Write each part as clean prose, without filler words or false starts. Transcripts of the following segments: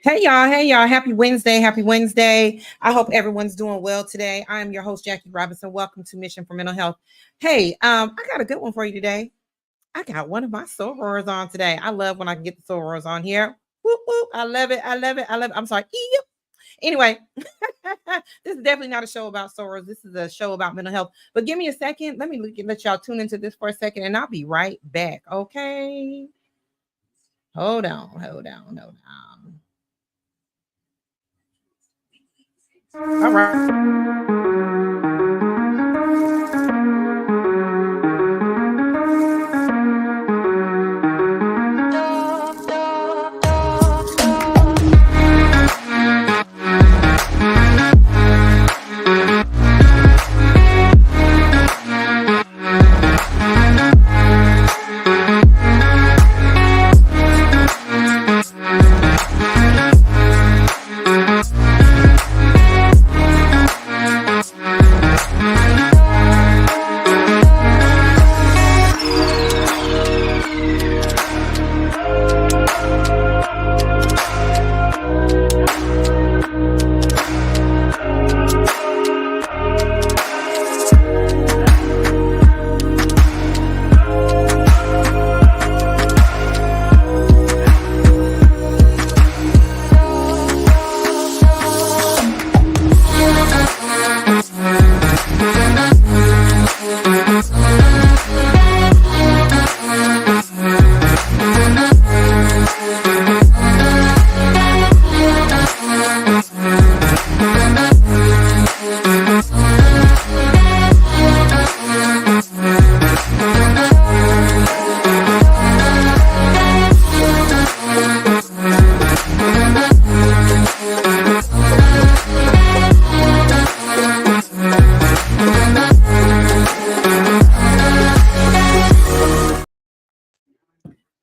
Hey y'all, hey y'all. Happy Wednesday. Happy Wednesday. I hope everyone's doing well today. I am your host, Jackie Robinson. Welcome to Mission for Mental Health. Hey, I got a good one for you today. I got one of my sorors on today. I love when I can get the sorors on here. Whoop, whoop. I love it. I love it. I love it. I'm sorry. Yep. Anyway, this is definitely not a show about sorors. This is a show about mental health. But give me a second. Let y'all tune into this for a second and I'll be right back. Okay. Hold on. Hold on. Hold on.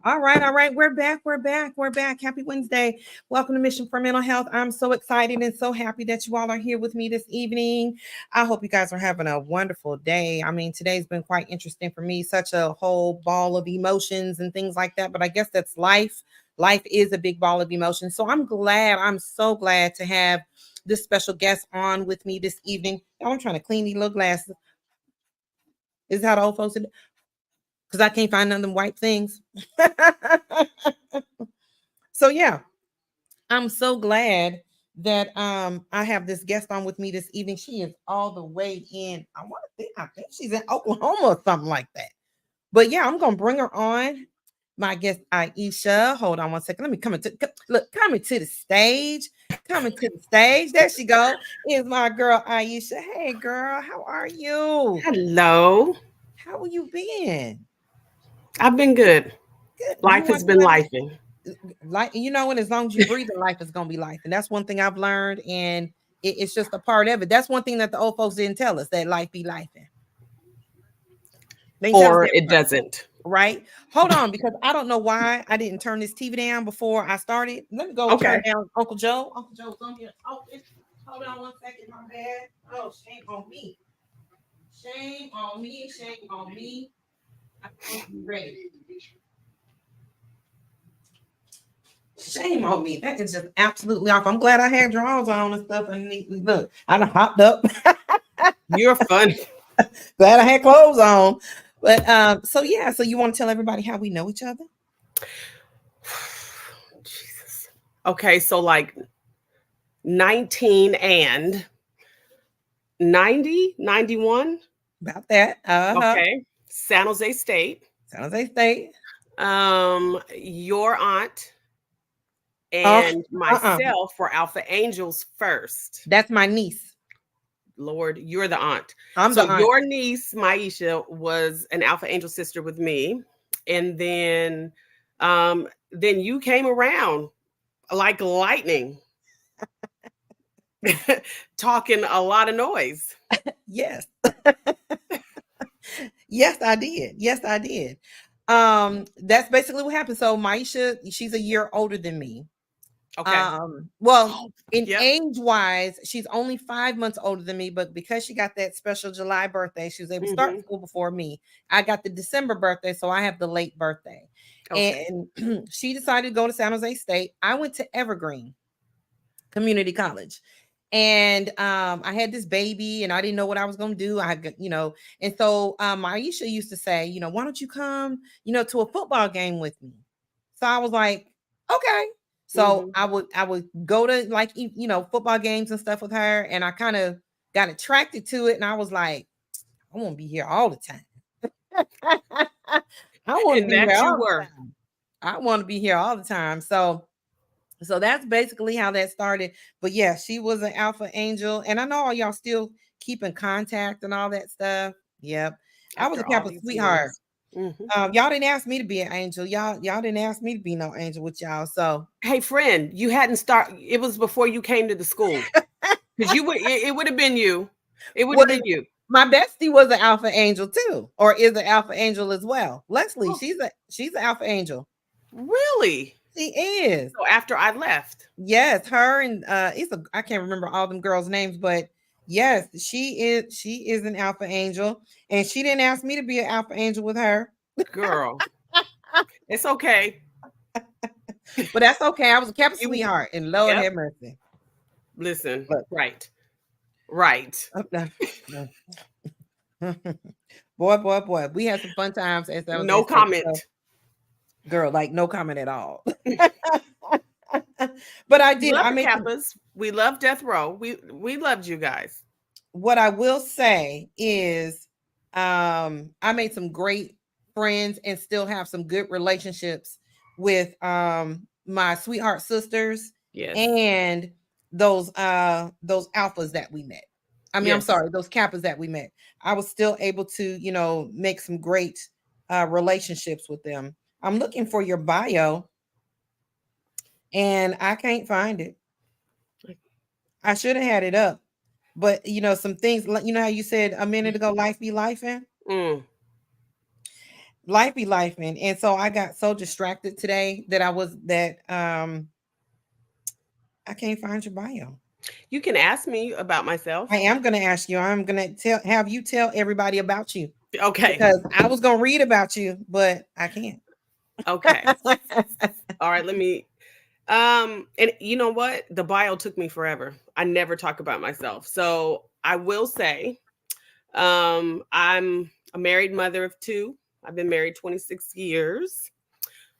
All right. All right. We're back. We're back. We're back. Happy Wednesday. Welcome to Mission for Mental Health. I'm so excited and so happy that you all are here with me this evening. I hope you guys are having a wonderful day. I mean, today's been quite interesting for me, such a whole ball of emotions and things like that. But I guess that's life. Life is a big ball of emotions. So I'm so glad to have this special guest on with me this evening. I'm trying to clean these little glasses. Is how the old folks because I can't find none of them white things. So yeah, I'm so glad that I have this guest on with me this evening. She is all the way in. I think she's in Oklahoma or something like that. But yeah, I'm gonna bring her on. My guest Aisha. Hold on one second. Let me coming to the stage. Coming to the stage. There she go. Is my girl Aisha. Hey girl, how are you? Hello. How you been? I've been good. Good. You Life want has to been tell everybody? lifing. Like and as long as you breathe, life is gonna be life, and that's one thing I've learned, and it's just a part of it. That's one thing that the old folks didn't tell us, that life be life. They didn't tell us Or that it part, doesn't. right? Hold on, because I don't know why I didn't turn this TV down before I started. Let me go turn Okay. down Uncle Joe. Uncle Joe's on here. Oh, hold on one second, my bad. Oh, shame on me. Shame on me. Shame on me. I'm supposed to be ready. Shame on me. That is just absolutely off. I'm glad I had drawers on and stuff. And look, I done hopped up. You're funny. Glad I had clothes on. But so yeah, so you want to tell everybody how we know each other? Jesus. Okay, so like 19 and 90, 91. About that. Okay. San Jose State. San Jose State. Your aunt Oh, and myself were Alpha Angels first. that's my niece. Lord, you're the aunt. I'm So the aunt. your niece, Maisha, was an Alpha Angel sister with me. And then you came around like lightning, talking a lot of noise. Yes. Yes, I did. Yes, I did. That's basically what happened. So Maisha, she's a year older than me. Okay. Well, Oh, in yep. age wise, she's only 5 months older than me, but because she got that special July birthday, she was able to start Mhm. school before me. I got the December birthday, so I have the late birthday. Okay. And she decided to go to San Jose State. I went to Evergreen Community College. And I had this baby and I didn't know what I was going to do. And so Aisha used to say, why don't you come, to a football game with me? So I was like, okay. So I would go to like, football games and stuff with her. And I kind of got attracted to it. And I was like, I want to be here all the time. I want to And be here that you all the were. time. I want to be here all the time. So that's basically how that started. But yeah, she was an alpha angel. And I know all y'all still keep in contact and all that stuff. Yep. I was a After all Kappa these sweetheart. years. Y'all didn't ask me to be an angel. Y'all didn't ask me to be no angel with y'all. So Hey, friend, you hadn't started. It was before you came to the school. Because you would, it would have been you. It would have been you. My bestie was an alpha angel too, or is an alpha angel as well. Leslie, Oh, she's an alpha angel. really? She is. So after I left. Yes, her and I can't remember all them girls' names, but yes, she is an alpha angel, and she didn't ask me to be an alpha angel with her. Girl, it's okay. But that's okay. I was a Kappa You, sweetheart, and Lord yep. have mercy. Listen, Look. right. Boy, we had some fun times at San Jose No State, comment. so, girl, like no comment at all. But I We did. love I the made Kappas. We love Death Row. We loved you guys. what I will say is, I made some great friends and still have some good relationships with my sweetheart sisters Yes. and those alphas that we met. I mean, I'm Yes. sorry, those kappas that we met. I was still able to, make some great relationships with them. I'm looking for your bio and I can't find it. I should have had it up. But some things like how you said a minute ago, life be lifing. Mm. Life be lifing. And so I got so distracted today that I can't find your bio. You can ask me about myself. I am gonna ask you. I'm gonna have you tell everybody about you. Okay. Because I was gonna read about you, but I can't. Okay. All right, let me and you know what? The bio took me forever. I never talk about myself. So I will say, I'm a married mother of two. I've been married 26 years.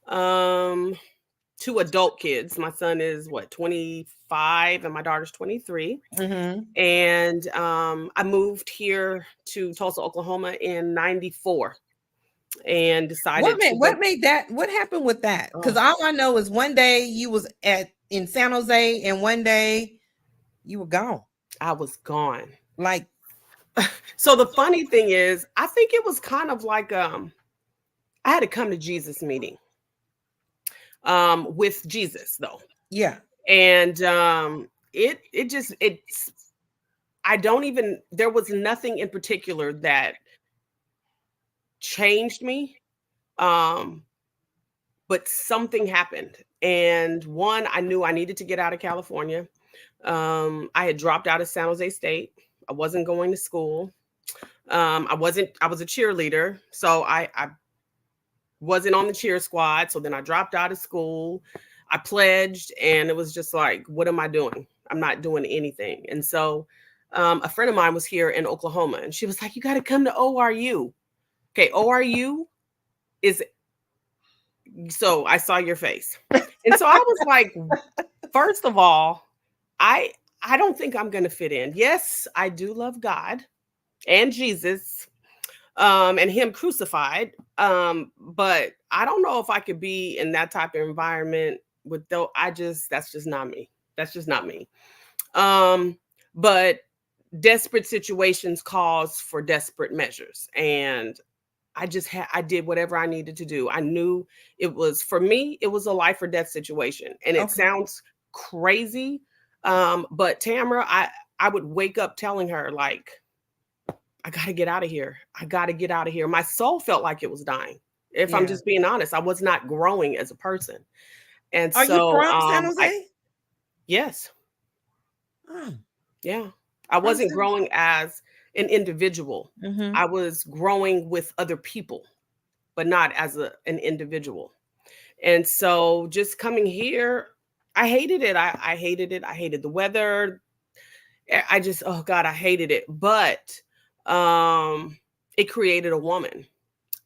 2 adult kids. My son is 25 and my daughter's 23. Mm-hmm. And I moved here to Tulsa, Oklahoma in 94 and decided What made that? What happened with that? Because all I know is one day you was in San Jose and one day you were gone. I was gone. Like, so the funny thing is, I think it was kind of like I had to come to Jesus meeting with Jesus though. yeah. And I don't even, there was nothing in particular that changed me. But something happened. And one, I knew I needed to get out of California. I had dropped out of San Jose State. I wasn't going to school. I was a cheerleader. So I wasn't on the cheer squad. So then I dropped out of school. I pledged and it was just like, what am I doing? I'm not doing anything. And so a friend of mine was here in Oklahoma and she was like, you got to come to ORU. Okay, ORU is, so I saw your face. And so I was like, first of all, I don't think I'm going to fit in. Yes, I do love God and Jesus and him crucified. But I don't know if I could be in that type of environment with that's just not me. That's just not me. But desperate situations calls for desperate measures. And I did whatever I needed to do. I knew it was, for me, it was a life or death situation. And it sounds crazy. But Tamara, I would wake up telling her like, I got to get out of here. I got to get out of here. My soul felt like it was dying. If I'm just being honest, I was not growing as a person. And Are you from San Jose? Yes. Oh. Yeah. I wasn't growing as an individual. Mm-hmm. I was growing with other people, but not as an individual. And so just coming here, I hated it. I hated it. I hated the weather. I just, oh God, I hated it. But it created a woman.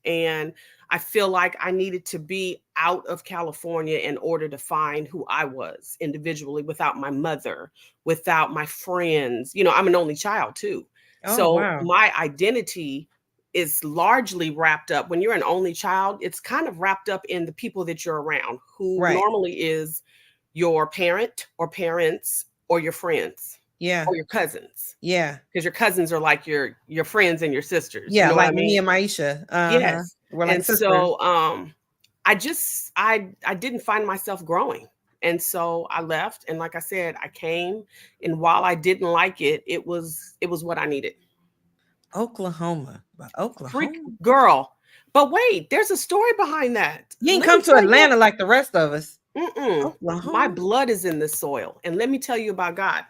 And I feel like I needed to be out of California in order to find who I was individually without my mother, without my friends. You know, I'm an only child too. Oh, So wow. my identity is largely wrapped up. When you're an only child, it's kind of wrapped up in the people that you're around, who Right. normally is your parent or parents or your friends Yeah. or your cousins. Yeah. Because your cousins are like your friends and your sisters. You Yeah. know what I Like me mean? and Maisha. Uh-huh. Yes. We're like And sisters. so I didn't find myself growing. And so I left, and like I said, I came, and while I didn't like it, it was what I needed. Oklahoma. But Freak Oklahoma. girl. But wait, there's a story behind that. You didn't Let me come to tell you. Atlanta like the rest of us. My Oklahoma. blood is in the soil. And let me tell you about God.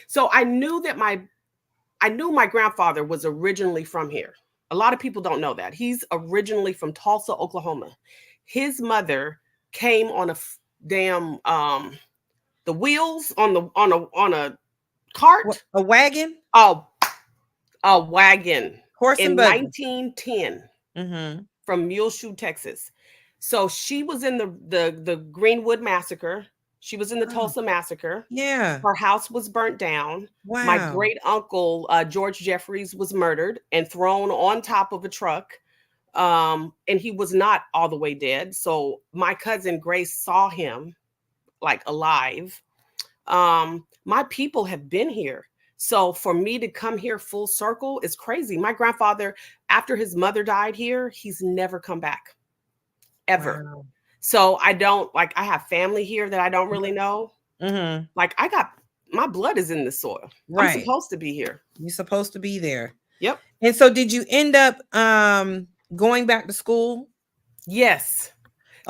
So I knew my grandfather was originally from here. A lot of people don't know that. He's originally from Tulsa, Oklahoma. His mother came on damn the wheels on a What, cart. a wagon? Oh, a wagon Horse and in buggy. 1910 Mm-hmm. from Muleshoe, Texas. So she was in the Greenwood massacre. She was in the Oh, Tulsa massacre. yeah. Her house was burnt down. My Wow. great uncle, George Jeffries, was murdered and thrown on top of a truck. And he was not all the way dead. So my cousin Grace saw him like alive. My people have been here. So for me to come here full circle is crazy. My grandfather, after his mother died here, he's never come back ever. Wow. So I have family here that I don't really know. Mm-hmm. Like my blood is in the soil. I'm Right. supposed to be here. You're supposed to be there. Yep. And so did you end up going back to school? Yes.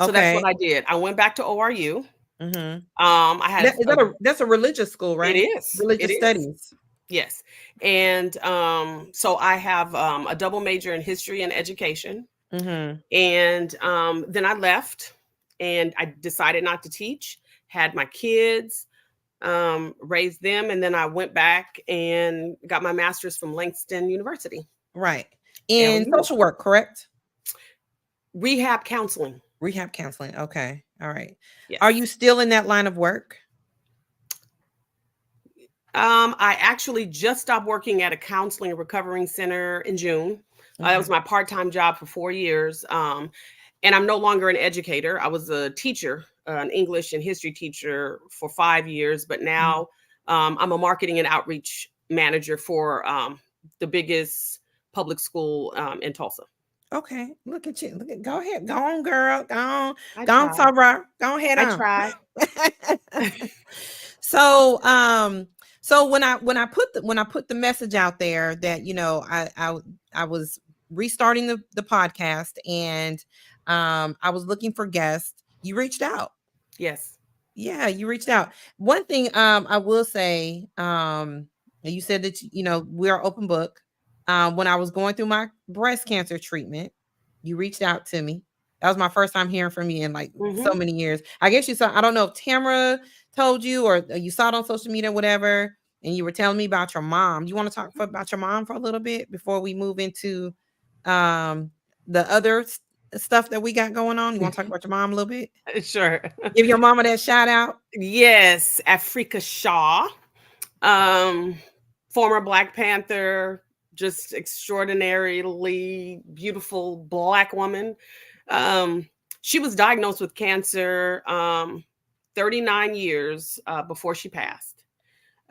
So that's what Okay. I did. I went back to ORU. Mm-hmm. I had That's a religious school, it right? is. It Religious is. studies. Yes. And so I have a double major in history and education. Mm-hmm. And then I left and I decided not to teach, had my kids, raised them, and then I went back and got my master's from Langston University. Right. In LU. social work, correct? Rehab counseling. Rehab counseling. Okay. All right. Are you Yes. still in that line of work? I actually just stopped working at a counseling and recovering center in June. That Okay. was my part-time job for 4 years. And I'm no longer an educator. I was a teacher, an English and history teacher for 5 years, but Mhm. now I'm a marketing and outreach manager for the biggest public school in Tulsa. Okay. Look at you. Go ahead. Go on, girl. Go on. I Go on, try. Sabra. Go ahead I on. try. So when I put the message out there that I was restarting the podcast, and I was looking for guests, you reached out. Yes. Yeah, you reached out. One thing I will say, you said that we're an open book. When I was going through my breast cancer treatment, you reached out to me. That was my first time hearing from you in like so Hmm. many years. I guess you saw, I don't know if Tamara told you or you saw it on social media, whatever, and you were telling me about your mom. You want to talk about your mom for a little bit before we move into um the other stuff that we got going on? You want to talk about your mom a little bit? Sure. Give your mama that shout out. Yes, Afrika Shaw, um, former Black Panther, just extraordinarily beautiful Black woman. Um, she was diagnosed with cancer 39 years before she passed.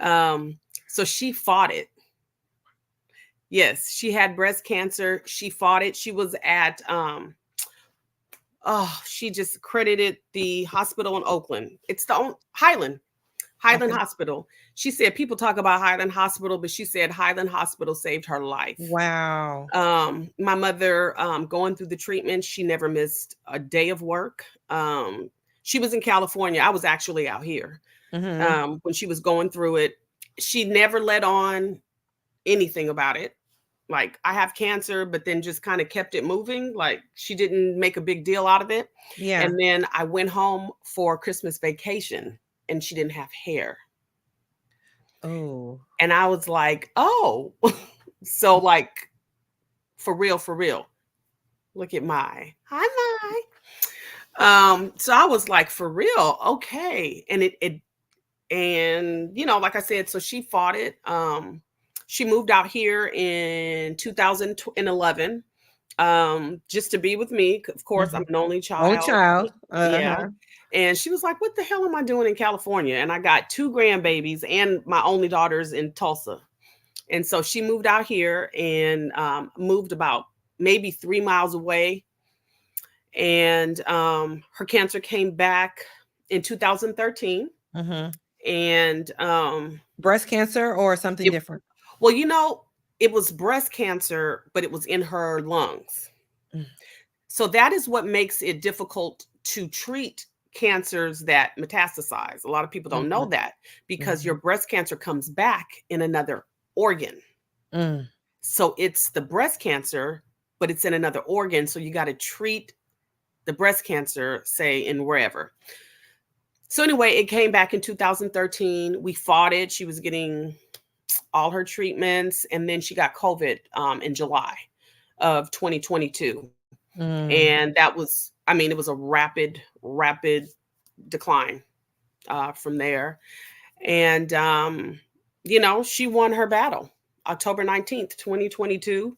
So she fought it. Yes, she had breast cancer. She fought it. She was at she just credited the hospital in Oakland. It's the Highland Okay. Hospital. She said people talk about Highland Hospital, but she said Highland Hospital saved her life. Wow. My mother, going through the treatment, she never missed a day of work. She was in California. I was actually out here Mm-hmm. when she was going through it. She never let on anything about it. like I have cancer, but then just kind of kept it moving. Like she didn't make a big deal out of it. Yeah. And then I went home for Christmas vacation and she didn't have hair. Oh. And I was like, oh, so like for real. Look at my hi. So I was like, for real, okay. And and you know, like I said, so she fought it. She moved out here in 2011, just to be with me. Of course, I'm an only Only child. child. Yeah. And she was like, what the hell am I doing in California? And I got 2 grandbabies and my only daughter's in Tulsa. And so she moved out here and moved about maybe 3 miles away. And her cancer came back in 2013. And breast cancer or something different? Well, you know, it was breast cancer, but it was in her lungs. So that is what makes it difficult to treat cancers that metastasize. A lot of people don't know that because your breast cancer comes back in another organ. So it's the breast cancer, but it's in another organ. So you got to treat the breast cancer, say, in wherever. So anyway, it came back in 2013. We fought it. She was getting all her treatments. And then she got COVID in July of 2022. And that was, I mean, it was a rapid decline from there. And, you know, she won her battle October 19th, 2022.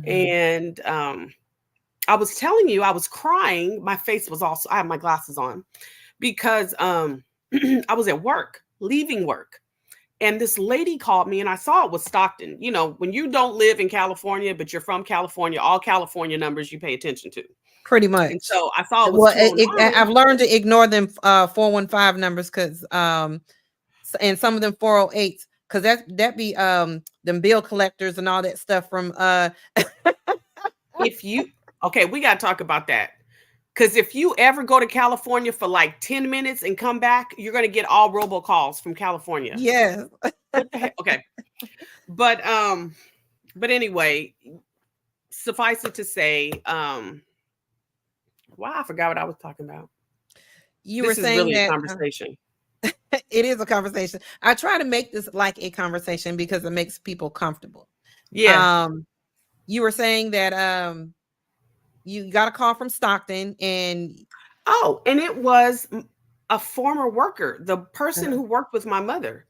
And I was telling you, I was crying. My face was also, I have my glasses on because I was at work, leaving work. And this lady called me and I saw it was Stockton. You know, when you don't live in California, but you're from California, all California numbers you pay attention to. Pretty much. And so I saw it was I've learned to ignore them 415 numbers because and some of them 408s because that be them bill collectors and all that stuff from if you okay, we got to talk about that. Because if you ever go to California for like 10 minutes and come back, you're going to get all robocalls from California. Yes. What the heck? Okay. But anyway, suffice it to say, wow, I forgot what I was talking about. You were saying really that a conversation. It is a conversation. I try to make this like a conversation because it makes people comfortable. Yeah. You were saying that you got a call from Stockton and and it was a former worker, the person who worked with my mother.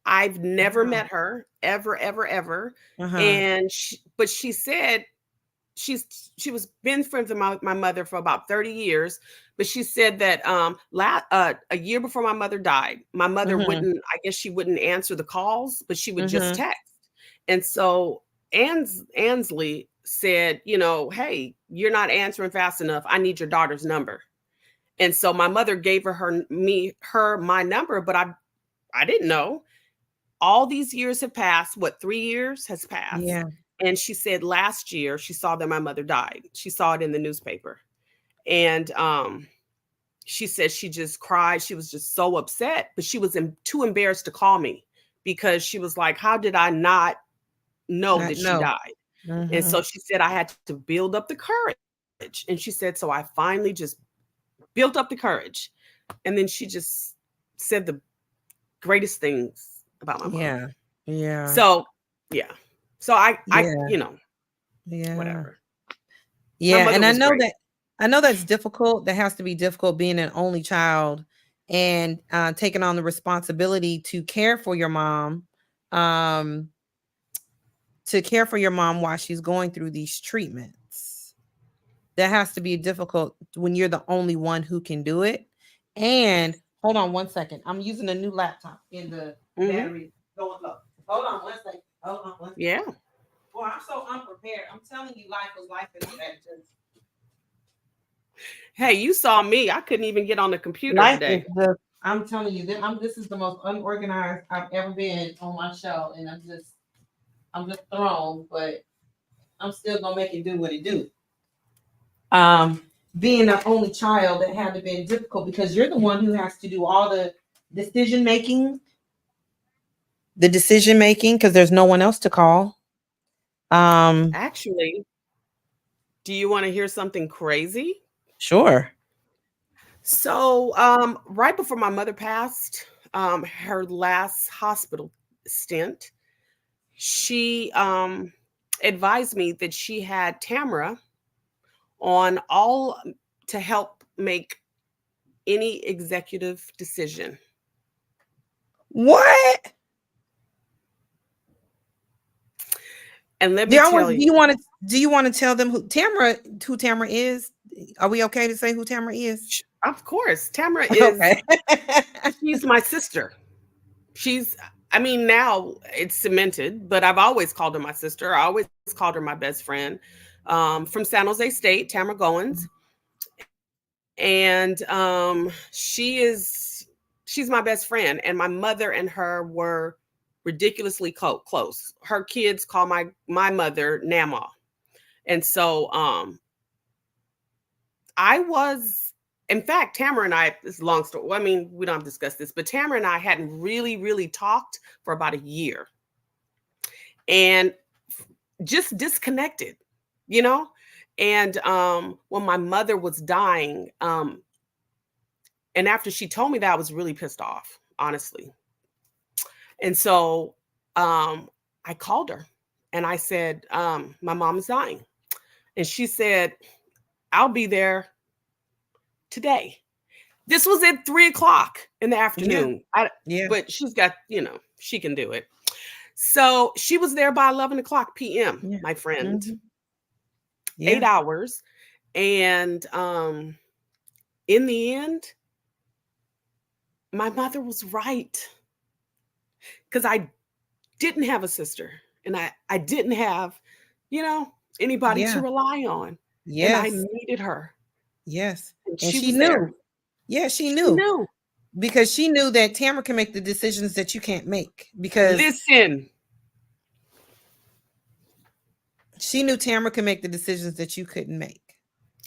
I've never met her ever. And she said she was been friends with my mother for about 30 years, but she said that a year before my mother died, my mother wouldn't, I guess she wouldn't answer the calls, but she would just text. And so Ansley said, you know, hey, you're not answering fast enough. I need your daughter's number. And so my mother gave her my number, but I didn't know. All these years have passed. What, 3 years has passed? Yeah. And she said last year she saw that my mother died. She saw it in the newspaper. And she said she just cried. She was just so upset, but she was too embarrassed to call me because she was like, how did I not know that she died? And so she said, I had to build up the courage. And she said, so I finally just built up the courage. And then she just said the greatest things about my mom. Yeah. So, yeah. So I you know, whatever. Yeah. And I know that's difficult. That has to be difficult being an only child and taking on the responsibility to care for your mom. While she's going through these treatments. That has to be difficult when you're the only one who can do it. And hold on 1 second. I'm using a new laptop in the battery going low. Hold on 1 second. Hold on 1 second. Yeah. Well, I'm so unprepared. I'm telling you, life was life in that. Hey, you saw me. I couldn't even get on the computer today. I'm telling you, this is the most unorganized I've ever been on my show, and I'm just thrown, but I'm still gonna make it do what it do. Being the only child, that had to be difficult because you're the one who has to do all the decision making because there's no one else to call. Actually, do you want to hear something crazy? Sure. So, right before my mother passed, her last hospital stint, she advised me that she had Tamara on all to help make any executive decision. What? And let Do me y'all want? tell Do you, you want to? Do you want to tell them who Tamara is? Are we okay to say who Tamara is? of course, Tamara is, Okay. she's my sister. She's, I mean, now it's cemented, but I've always called her my sister. I always called her my best friend. From San Jose State, Tamara Goins. And she's my best friend. And my mother and her were ridiculously close. Her kids call my mother Nama. And so I was, in fact, Tamara and I, it's a long story. Well, I mean, we don't discuss this, but Tamara and I hadn't really talked for about a year and just disconnected, you know? And when my mother was dying, and after she told me that, I was really pissed off, honestly. And so I called her and I said, my mom's dying. And she said, I'll be there today. This was at 3 o'clock in the Yeah. afternoon. Yeah. But she's got, she can do it. So she was there by 11 o'clock p.m., Yeah. my friend, Yeah. 8 hours. And in the end, my mother was right because I didn't have a sister and I didn't have, you know, anybody to Yeah. rely on. And I Yes. needed her. Yes. And And she she was there. knew. Yeah, she She knew knew. because she knew that Tamara can make the decisions that you can't make because Listen, she knew Tamara can make the decisions that you couldn't make.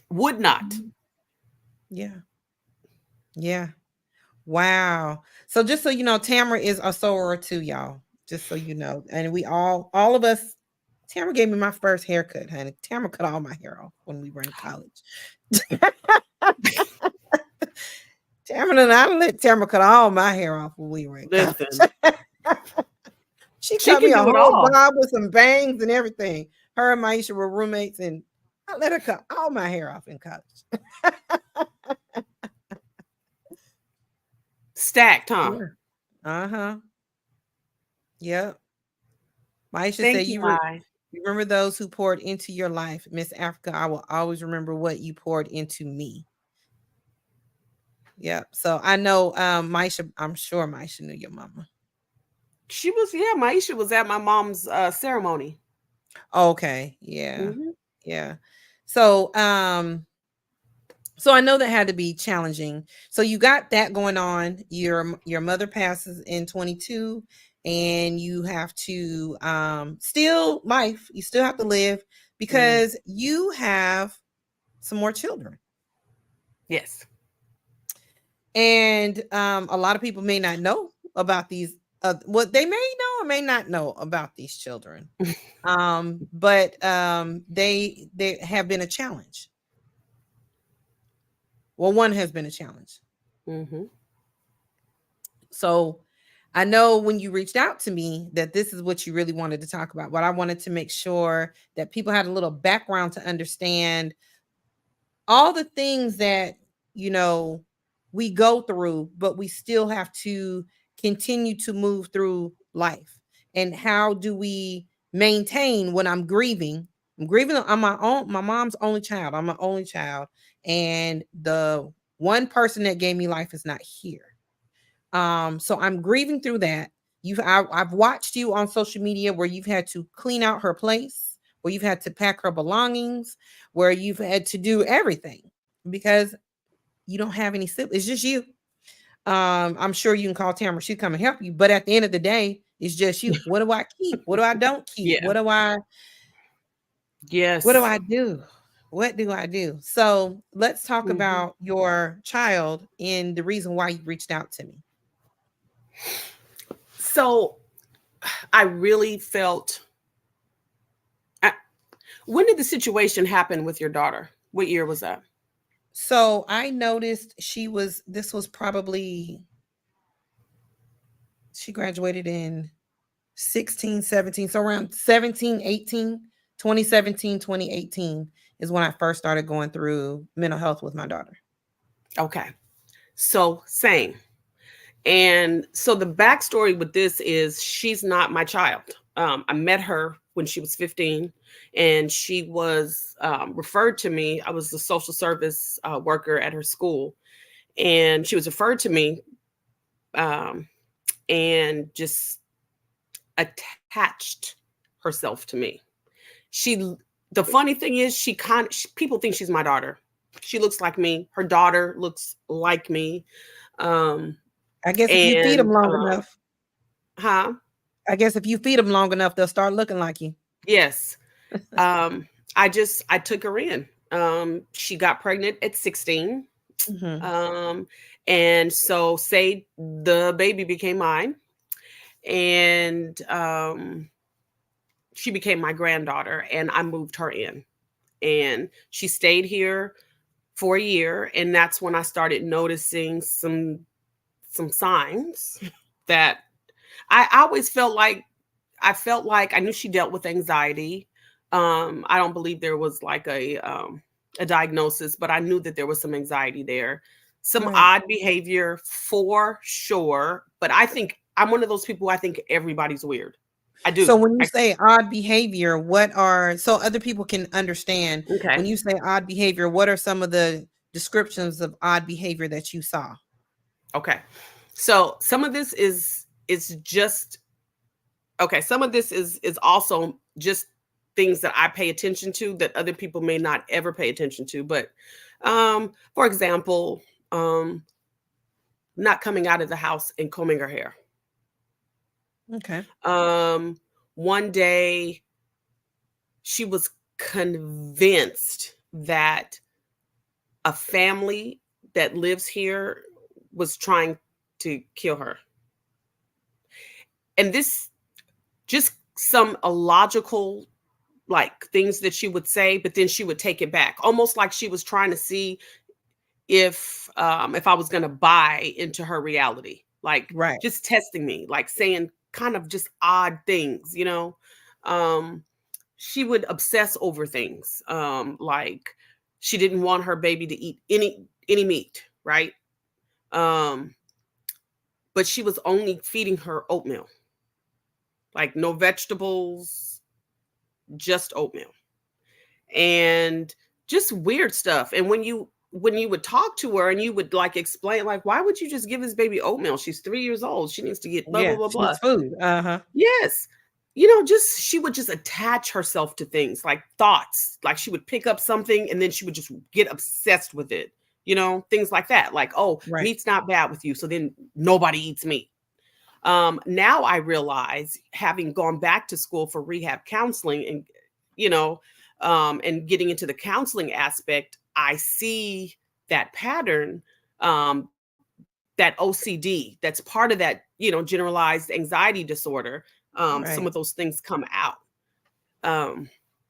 would not. Yeah. Yeah. Wow. So just so you know, Tamara is a soror too, y'all. Just so you know. And we all of us, Tamara gave me my first haircut, honey. Tamara cut all my hair off when we were in college. Tamara and I let Tamara cut all my hair off when we were in college. Listen, She she cut me can a do it whole all. bob with some bangs and everything. Her and Maisha were roommates, and I let her cut all my hair off in college. Stacked, huh? Yeah. Uh-huh. Yep. Maisha said, Thank you, Mai. you remember those who poured into your life, Miss Africa. I will always remember what you poured into me. Yep. So I know Maisha, I'm sure Maisha knew your mama. She was, yeah, Maisha was at my mom's ceremony. Okay. Yeah. Hmm. Yeah. So so I know that had to be challenging. So you got that going on. Your mother passes in 22 and you have to still life. You still have to live Mm. because you have some more children. Yes. And a lot of people may not know about these what they may know or may not know about these children. But they have been a challenge. Well, one has been a challenge. Hmm. So I know when you reached out to me that this is what you really wanted to talk about, but I wanted to make sure that people had a little background to understand all the things that, you know, we go through, but we still have to continue to move through life. And how do we maintain when I'm grieving? I'm grieving. I'm my mom's only child. I'm an only child. And the one person that gave me life is not here. So I'm grieving through that. I've watched you on social media where you've had to clean out her place, where you've had to pack her belongings, where you've had to do everything because you don't have any siblings. It's just you. I'm sure you can call Tamara, she'll come and help you. But at the end of the day, it's just you. What do I keep? What do I don't keep? Yeah. What do Yes. I do? What do I do? So let's talk Hmm. about your child and the reason why you reached out to me. So I really felt When did the situation happen with your daughter? What year was that? So I noticed this was probably, she graduated in 16, 17. So around 17, 18, 2017, 2018 is when I first started going through mental health with my daughter. Okay. So same. And so the backstory with this is she's not my child. I met her when she was 15, and she was referred to me. I was the social service worker at her school, and she was referred to me and just attached herself to me. The funny thing is, people think she's my daughter. She looks like me. Her daughter looks like me. I guess if you feed them long enough. Huh? I guess if you feed them long enough, they'll start looking like you. Yes. I took her in. She got pregnant at 16. Mm-hmm. And so say the baby became mine, and she became my granddaughter, and I moved her in, and she stayed here for a year. And that's when I started noticing some signs that I always felt like I knew she dealt with anxiety. I don't believe there was like a diagnosis, but I knew that there was some anxiety there, some odd behavior for sure. But I think I'm one of those people, I think everybody's weird. I do. So when you say odd behavior, so other people can understand, okay. When you say odd behavior, what are some of the descriptions of odd behavior that you saw? Okay. So some of this is just, okay, some of this is also just things that I pay attention to that other people may not ever pay attention to. But for example, not coming out of the house and combing her hair. Okay. One day she was convinced that a family that lives here was trying to kill her. And this just some illogical like things that she would say, but then she would take it back, almost like she was trying to see if I was going to buy into her reality, like just testing me, like saying kind of just odd things, you know. She would obsess over things, like she didn't want her baby to eat any meat, right? But she was only feeding her oatmeal, like no vegetables, just oatmeal, and just weird stuff. And when you would talk to her and you would like explain, like, why would you just give this baby oatmeal? She's 3 years old. She needs to get blah, blah, blah, blah. Food. Yes. You know, she would just attach herself to things like thoughts, like she would pick up something and then she would just get obsessed with it. You know, things like that. Like, oh, meat's not bad with you. So then nobody eats meat. Now I realize, having gone back to school for rehab counseling and, you know, and getting into the counseling aspect, I see that pattern, that OCD, that's part of that, you know, generalized anxiety disorder. Some of those things come out.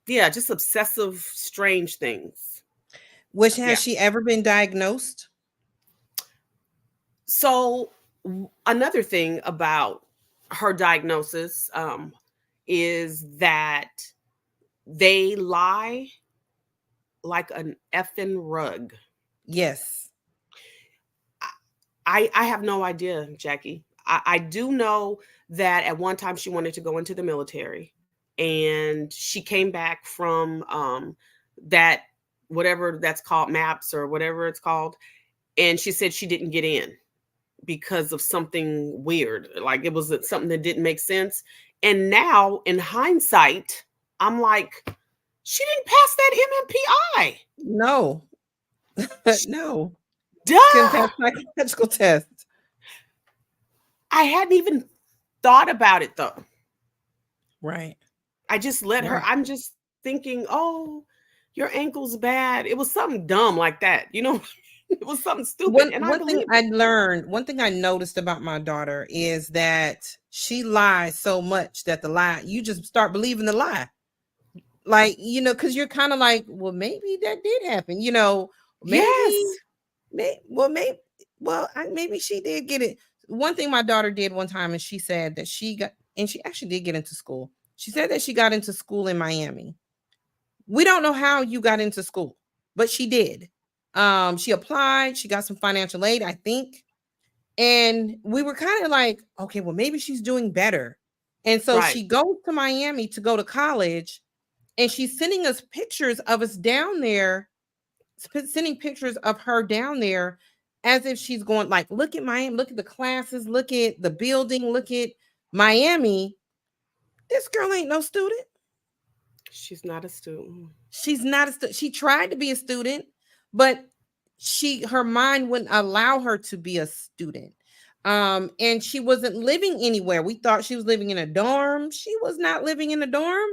Yeah, just obsessive, strange things. Has she ever been diagnosed? So another thing about her diagnosis is that they lie like an effing rug. Yes. I have no idea, Jackie. I do know that at one time she wanted to go into the military, and she came back from that, whatever that's called, MAPS or whatever it's called. And she said she didn't get in because of something weird. Like it was something that didn't make sense. And now in hindsight, I'm like, she didn't pass that MMPI. No. No. Duh. Psychological test. I hadn't even thought about it though. Right. I just let her, I'm just thinking, oh, your ankle's bad. It was something dumb like that, you know. It was something stupid. One thing I noticed about my daughter is that she lies so much that you just start believing the lie. like, because you're kind of like, well, maybe that did happen, Yes. maybe, maybe she did get it. One thing my daughter did one time, and she said that she actually did get into school. She said that she got into school in Miami. We don't know how you got into school, but she did. She applied, she got some financial aid, I think. And we were kind of like, okay, well, maybe she's doing better. And so Right. she goes to Miami to go to college, and she's sending us pictures of us down there, sending pictures of her down there as if she's going, like, look at Miami, look at the classes, look at the building, look at Miami. This girl ain't no student. She's not a student. She's not a student. She tried to be a student, but her mind wouldn't allow her to be a student. And she wasn't living anywhere. We thought she was living in a dorm. She was not living in a dorm.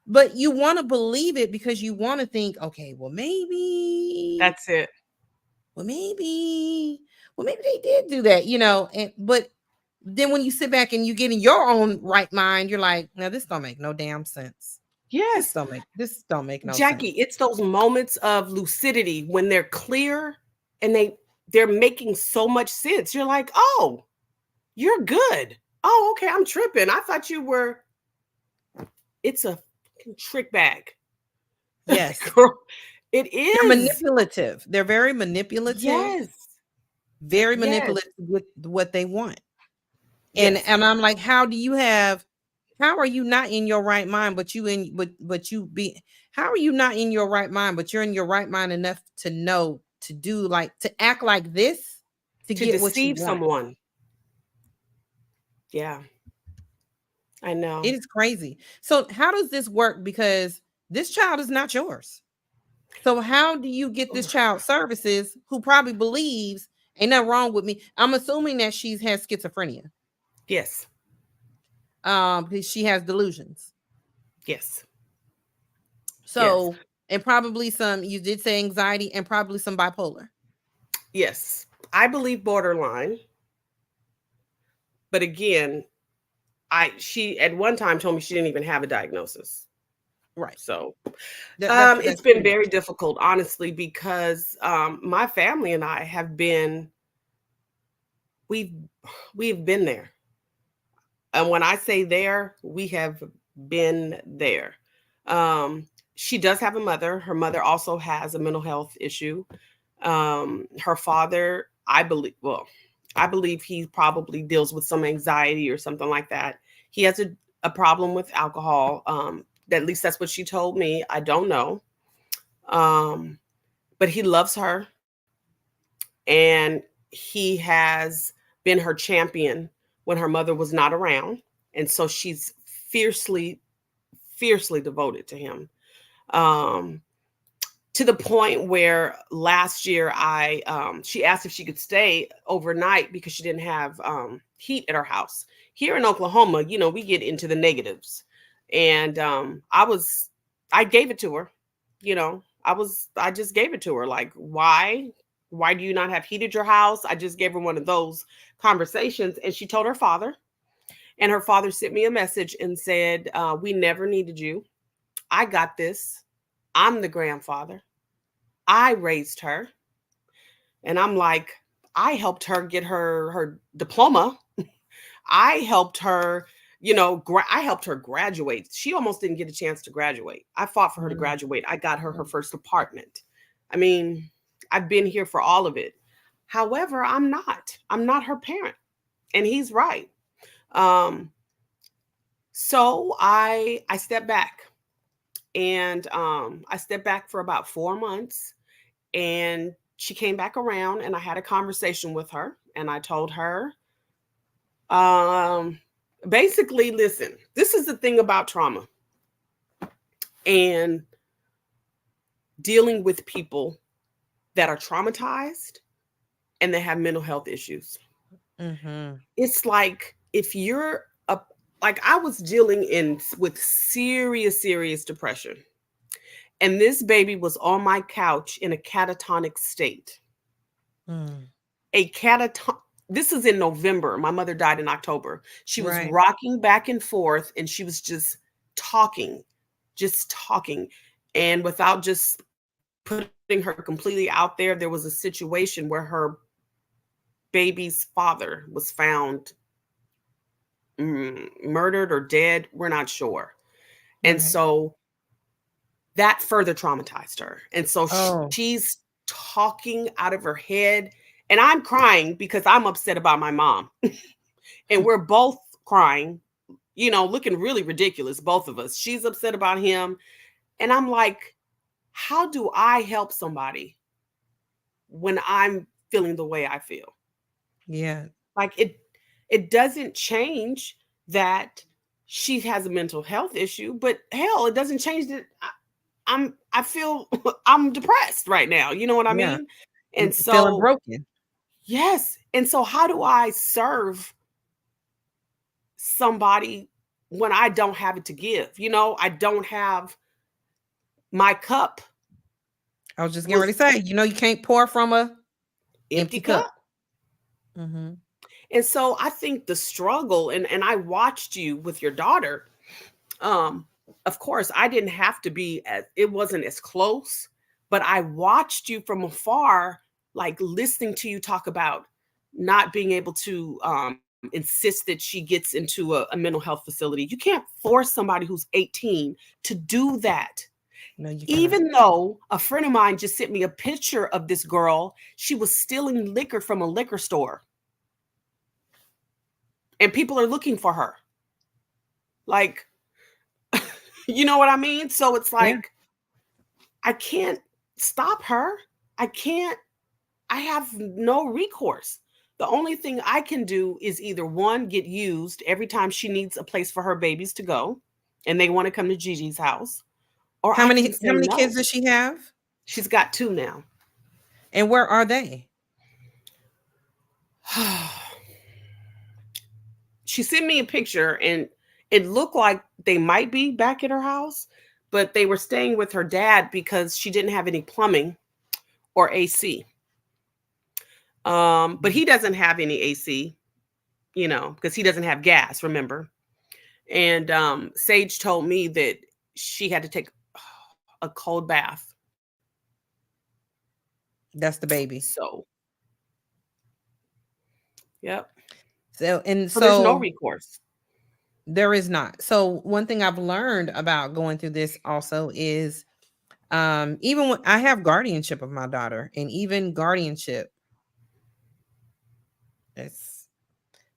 But you want to believe it because you want to think, okay, well, maybe That's it. well, maybe they did do that, but then when you sit back and you get in your own right mind, you're like, now this don't make no damn sense. Yes. This don't make no Jackie, sense. it's those moments of lucidity when they're clear and they're making so much sense. You're like, oh, you're good. Oh, okay, I'm tripping. I thought you were. It's a trick bag. Yes. Girl, it is. They're manipulative. They're very manipulative. Yes. Very Yes. manipulative with what they want. Yes. And I'm like, how are you not in your right mind, how are you not in your right mind, but you're in your right mind enough to know to do, like, to act like this to get what you deceive want. someone. Yeah. I know. It is crazy. So how does this work? Because this child is not yours. So how do you get this child services who probably believes ain't nothing wrong with me? I'm assuming that she has schizophrenia. Yes. Because she has delusions. Yes. So, yes. And probably you did say anxiety, and probably some bipolar. Yes. I believe borderline. But again, she at one time told me she didn't even have a diagnosis. Right. So it's been very difficult, honestly, because my family and I have been, we've been there. And when I say there, we have been there. She does have a mother. Her mother also has a mental health issue. Her father, I believe he probably deals with some anxiety or something like that. He has a problem with alcohol. At least that's what she told me. I don't know. But he loves her. And he has been her champion when her mother was not around. And so she's fiercely devoted to him. To the point where last year she asked if she could stay overnight because she didn't have heat at her house. Here in Oklahoma, we get into the negatives. And I gave it to her. I just gave it to her. Like, why do you not have heat at your house? I just gave her one of those conversations. And she told her father. And her father sent me a message and said, we never needed you. I got this. I'm the grandfather. I raised her. And I'm like, I helped her get her diploma. I helped her, I helped her graduate. She almost didn't get a chance to graduate. I fought for her to graduate. I got her first apartment. I mean, I've been here for all of it. However, I'm not her parent. And he's right. So I stepped back. And I stepped back for about 4 months, and she came back around, and I had a conversation with her, and I told her, basically, listen, this is the thing about trauma and dealing with people that are traumatized and they have mental health issues. Mm-hmm. It's like if you're I was dealing with serious depression. And this baby was on my couch in a catatonic state. This is in November. My mother died in October. She was rocking back and forth, and she was just talking just talking. And without just putting her completely out there, there was a situation where her baby's father was found murdered or dead. We're not sure. And Right. so that further traumatized her. And so Oh, she's talking out of her head. And I'm crying because I'm upset about my mom. And we're both crying, looking really ridiculous, both of us. She's upset about him. And I'm like, how do I help somebody when I'm feeling the way I feel? yeah. Like it doesn't change that she has a mental health issue, but hell, it doesn't change that I feel I'm depressed right now. You know what I Yeah. mean? And Feeling so broken. yes. And so how do I serve somebody when I don't have it to give? I don't have my cup I was just getting ready was to say, you can't pour from a empty empty cup. cup. Hmm. And so I think the struggle, and I watched you with your daughter. Um, of course, I didn't have to be as it wasn't as close, but I watched you from afar, like listening to you talk about not being able to insist that she gets into a mental health facility. You can't force somebody who's 18 to do that. No, you cannot. Even though a friend of mine just sent me a picture of this girl, she was stealing liquor from a liquor store, and people are looking for her. Like, you know what I mean? So it's Yeah. like, I can't stop her. I can't, I have no recourse. The only thing I can do is either one, get used every time she needs a place for her babies to go and they want to come to Gigi's house, or How I many can how say many kids no. does she have? She's got two now. And where are they? She sent me a picture and it looked like they might be back at her house, but they were staying with her dad because she didn't have any plumbing or AC. But he doesn't have any AC, because he doesn't have gas, remember? And Sage told me that she had to take a cold bath. That's the baby. So, yep. So and So there's no so recourse. there is not. So one thing I've learned about going through this also is even when I have guardianship of my daughter, and even guardianship, it's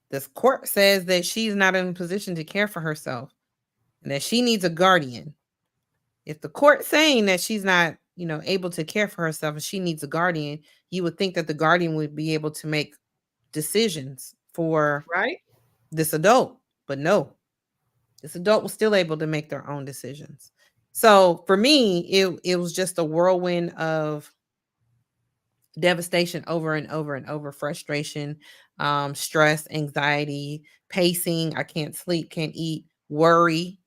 this court says that she's not in a position to care for herself and that she needs a guardian. If the court saying that she's not, able to care for herself and she needs a guardian, you would think that the guardian would be able to make decisions for Right? this adult. But no, this adult was still able to make their own decisions. So for me, it was just a whirlwind of devastation over and over and over, frustration, stress, anxiety, pacing. I can't sleep, can't eat, worry.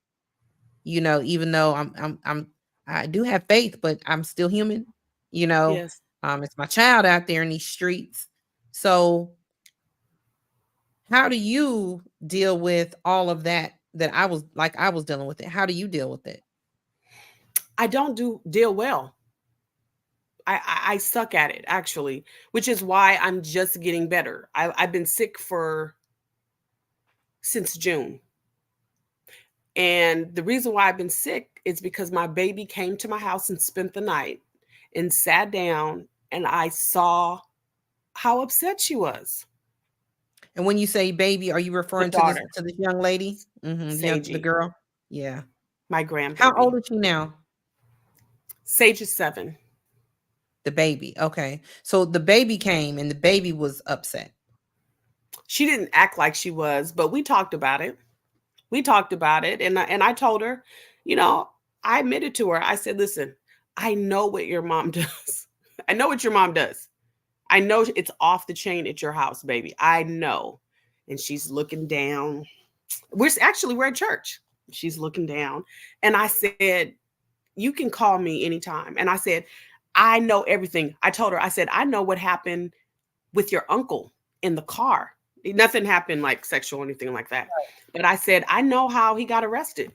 Even though I do have faith, but I'm still human. You know, Yes. it's my child out there in these streets. So how do you deal with all of that I was dealing with it? How do you deal with it? I don't do deal well. I suck at it actually, which is why I'm just getting better. I've been sick for since June. And the reason why I've been sick is because my baby came to my house and spent the night and sat down, and I saw how upset she was. And when you say baby, are you The referring to this daughter, to this young lady? The Seiji, girl? Yeah. my How grandbaby. old is she now? Sage is 7. The baby. Okay. So the baby came and the baby was upset. She didn't act like she was, but we talked about it. We talked about it, and I told her, you know, I admitted to her. I said, "Listen, I know what your mom does. I know what your mom does. I know it's off the chain at your house, baby. I know." And she's looking down. We're at church. She's looking down, and I said, "You can call me anytime." And I said, "I know everything." I told her, I said, "I know what happened with your uncle in the car. Nothing happened like sexual or anything like that. But I said, I know how he got arrested.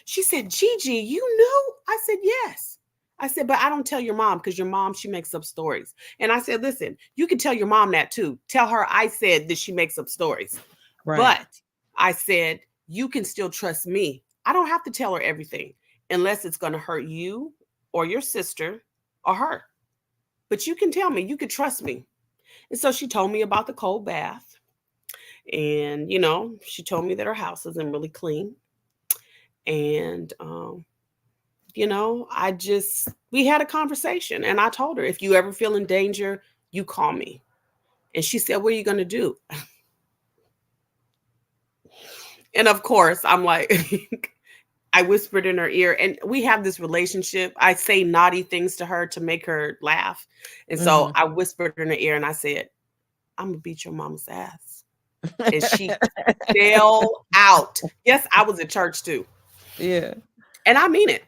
She said, Gigi, you knew? I said, yes. I said, but I don't tell your mom because your mom, she makes up stories. And I said, listen, you can tell your mom that too. Tell her I said that she makes up stories. Right. But I said, you can still trust me. I don't have to tell her everything unless it's going to hurt you or your sister or her. But you can tell me, you can trust me. And so she told me about the cold bath. And, she told me that her house isn't really clean. And, we had a conversation and I told her, if you ever feel in danger, you call me. And she said, what are you going to do? And of course, I'm like, I whispered in her ear, and we have this relationship. I say naughty things to her to make her laugh. And so I whispered in her ear and I said, I'm going to beat your mama's ass. And she fell out. Yes, I was at church too. Yeah. And I mean it.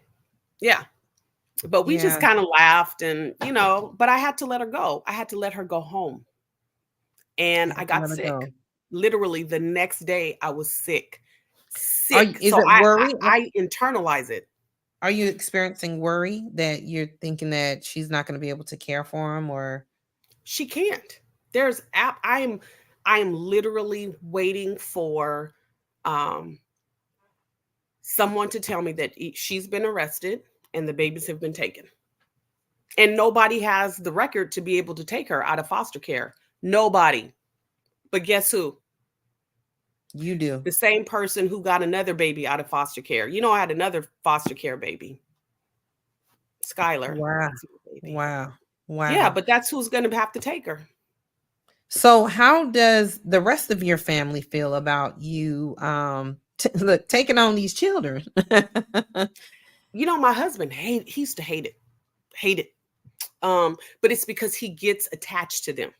Yeah. But we just Yeah. kind of laughed and, but I had to let her go. I had to let her go home. And I got sick. Literally the next day I was sick. Is So it worry? I internalize it. Are you experiencing worry that you're thinking that she's not going to be able to care for him, or she can't? I am literally waiting for someone to tell me that she's been arrested and the babies have been taken. And nobody has the record to be able to take her out of foster care. Nobody. But guess who? You do. The same person who got another baby out of foster care. I had another foster care baby. Skylar. Wow. Wow. Wow. Yeah, but that's who's going to have to take her. So how does the rest of your family feel about you look, taking on these children? My husband, he used to hate it. But it's because he gets attached to them.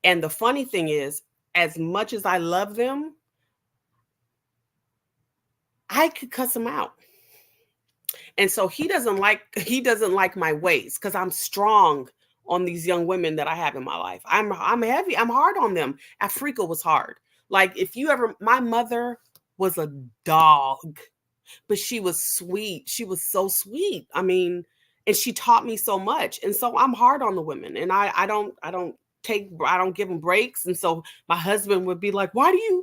And the funny thing is, as much as I love them, I could cuss him out. And so he doesn't like my ways because I'm strong on these young women that I have in my life. I'm heavy. I'm hard on them. Africa was hard. Like my mother was a dog, but she was sweet. She was so sweet. I mean, and she taught me so much. And so I'm hard on the women, and I don't give them breaks. And so my husband would be like, why do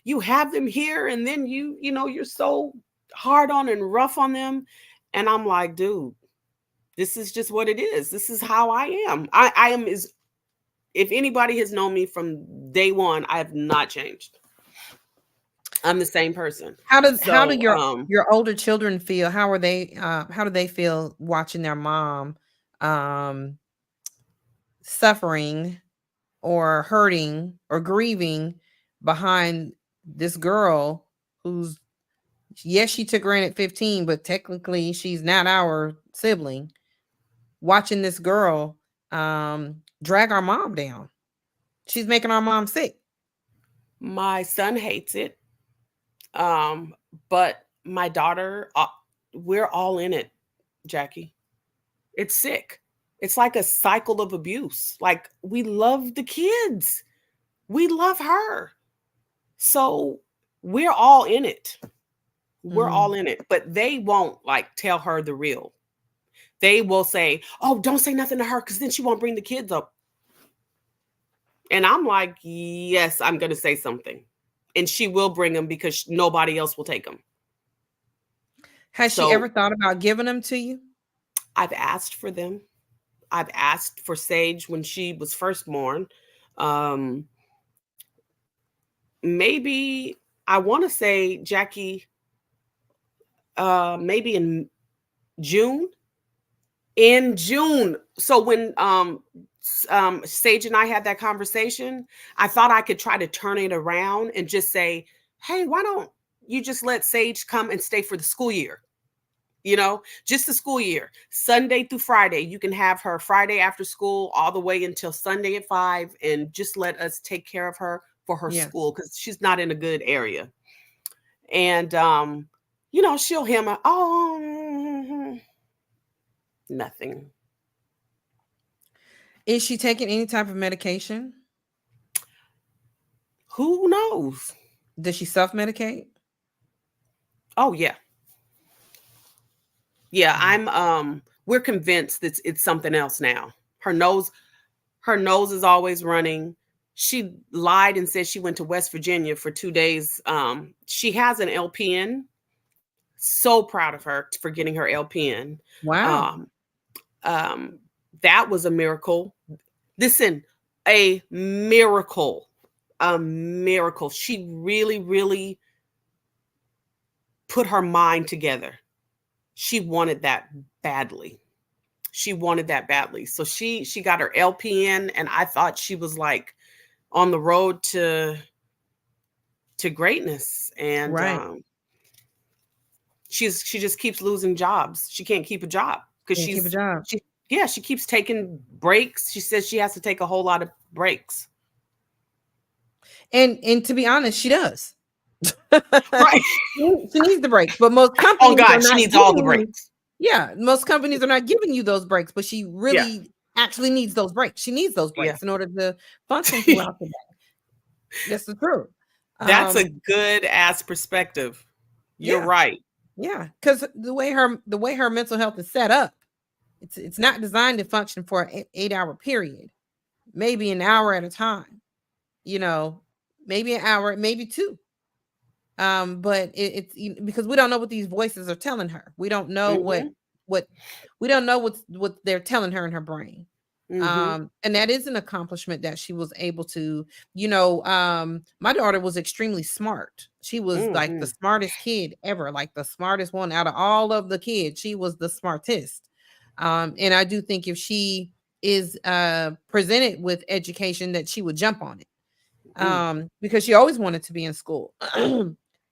you have them here and then you're so hard on and rough on them? And I'm like, dude, this is just what it is. This is how I am. I am if anybody has known me from day one, I have not changed. I'm the same person. How do your older children feel? How do they feel watching their mom suffering or hurting or grieving behind this girl who's, yes, she took her in at 15, but technically she's not our sibling. Watching this girl drag our mom down. She's making our mom sick. My son hates it. But my daughter, we're all in it, Jackie. It's sick. It's like a cycle of abuse. Like, we love the kids. We love her. So we're all in it. We're all in it. But they won't tell her the real. They will say, oh, don't say nothing to her because then she won't bring the kids up. And I'm like, yes, I'm going to say something. And she will bring them because nobody else will take them. Has she ever thought about giving them to you? I've asked for them. I've asked for Sage when she was first born. Maybe, I want to say, Jackie, maybe in June. In June. So when Sage and I had that conversation, I thought I could try to turn it around and just say, hey, why don't you just let Sage come and stay for the school year? Just the school year, Sunday through Friday. You can have her Friday after school all the way until Sunday at 5, and just let us take care of her for her school because she's not in a good area. And, she'll hammer, nothing. Is she taking any type of medication? Who knows? Does she self-medicate? Oh yeah. Yeah, we're convinced that it's something else now. Her nose is always running. She lied and said she went to West Virginia for 2 days. She has an LPN. So proud of her for getting her LPN. Wow. Um, um, that was a miracle. Listen, a miracle. A miracle. She really, really put her mind together. She wanted that badly. She wanted that badly. So she got her LPN, and I thought she was like on the road to greatness. And Right. she just keeps losing jobs. She can't keep a job because Can't keep a job. she keeps taking breaks. She says she has to take a whole lot of breaks. And to be honest, she does. Right. She needs the breaks, but most Oh companies are God, she not needs all the giving you. breaks. Yeah, most companies are not giving you those breaks, but she Yeah. really actually needs those breaks. She needs those Yeah. breaks in order to function throughout the day. That's the truth. That's a good ass perspective. You're Yeah, right. yeah, because the way her mental health is set up, it's not designed to function for an 8-hour period, maybe an hour at a time. You know, maybe an hour, maybe two. But it's because we don't know what these voices are telling her. We don't know Mhm. what we don't know what they're telling her in her brain. Mhm. And that is an accomplishment that she was able to, my daughter was extremely smart. She was like the Mhm. smartest kid ever, like the smartest one out of all of the kids. She was the smartest. And I do think if she is presented with education that she would jump on it. Mm. Because she always wanted to be in school.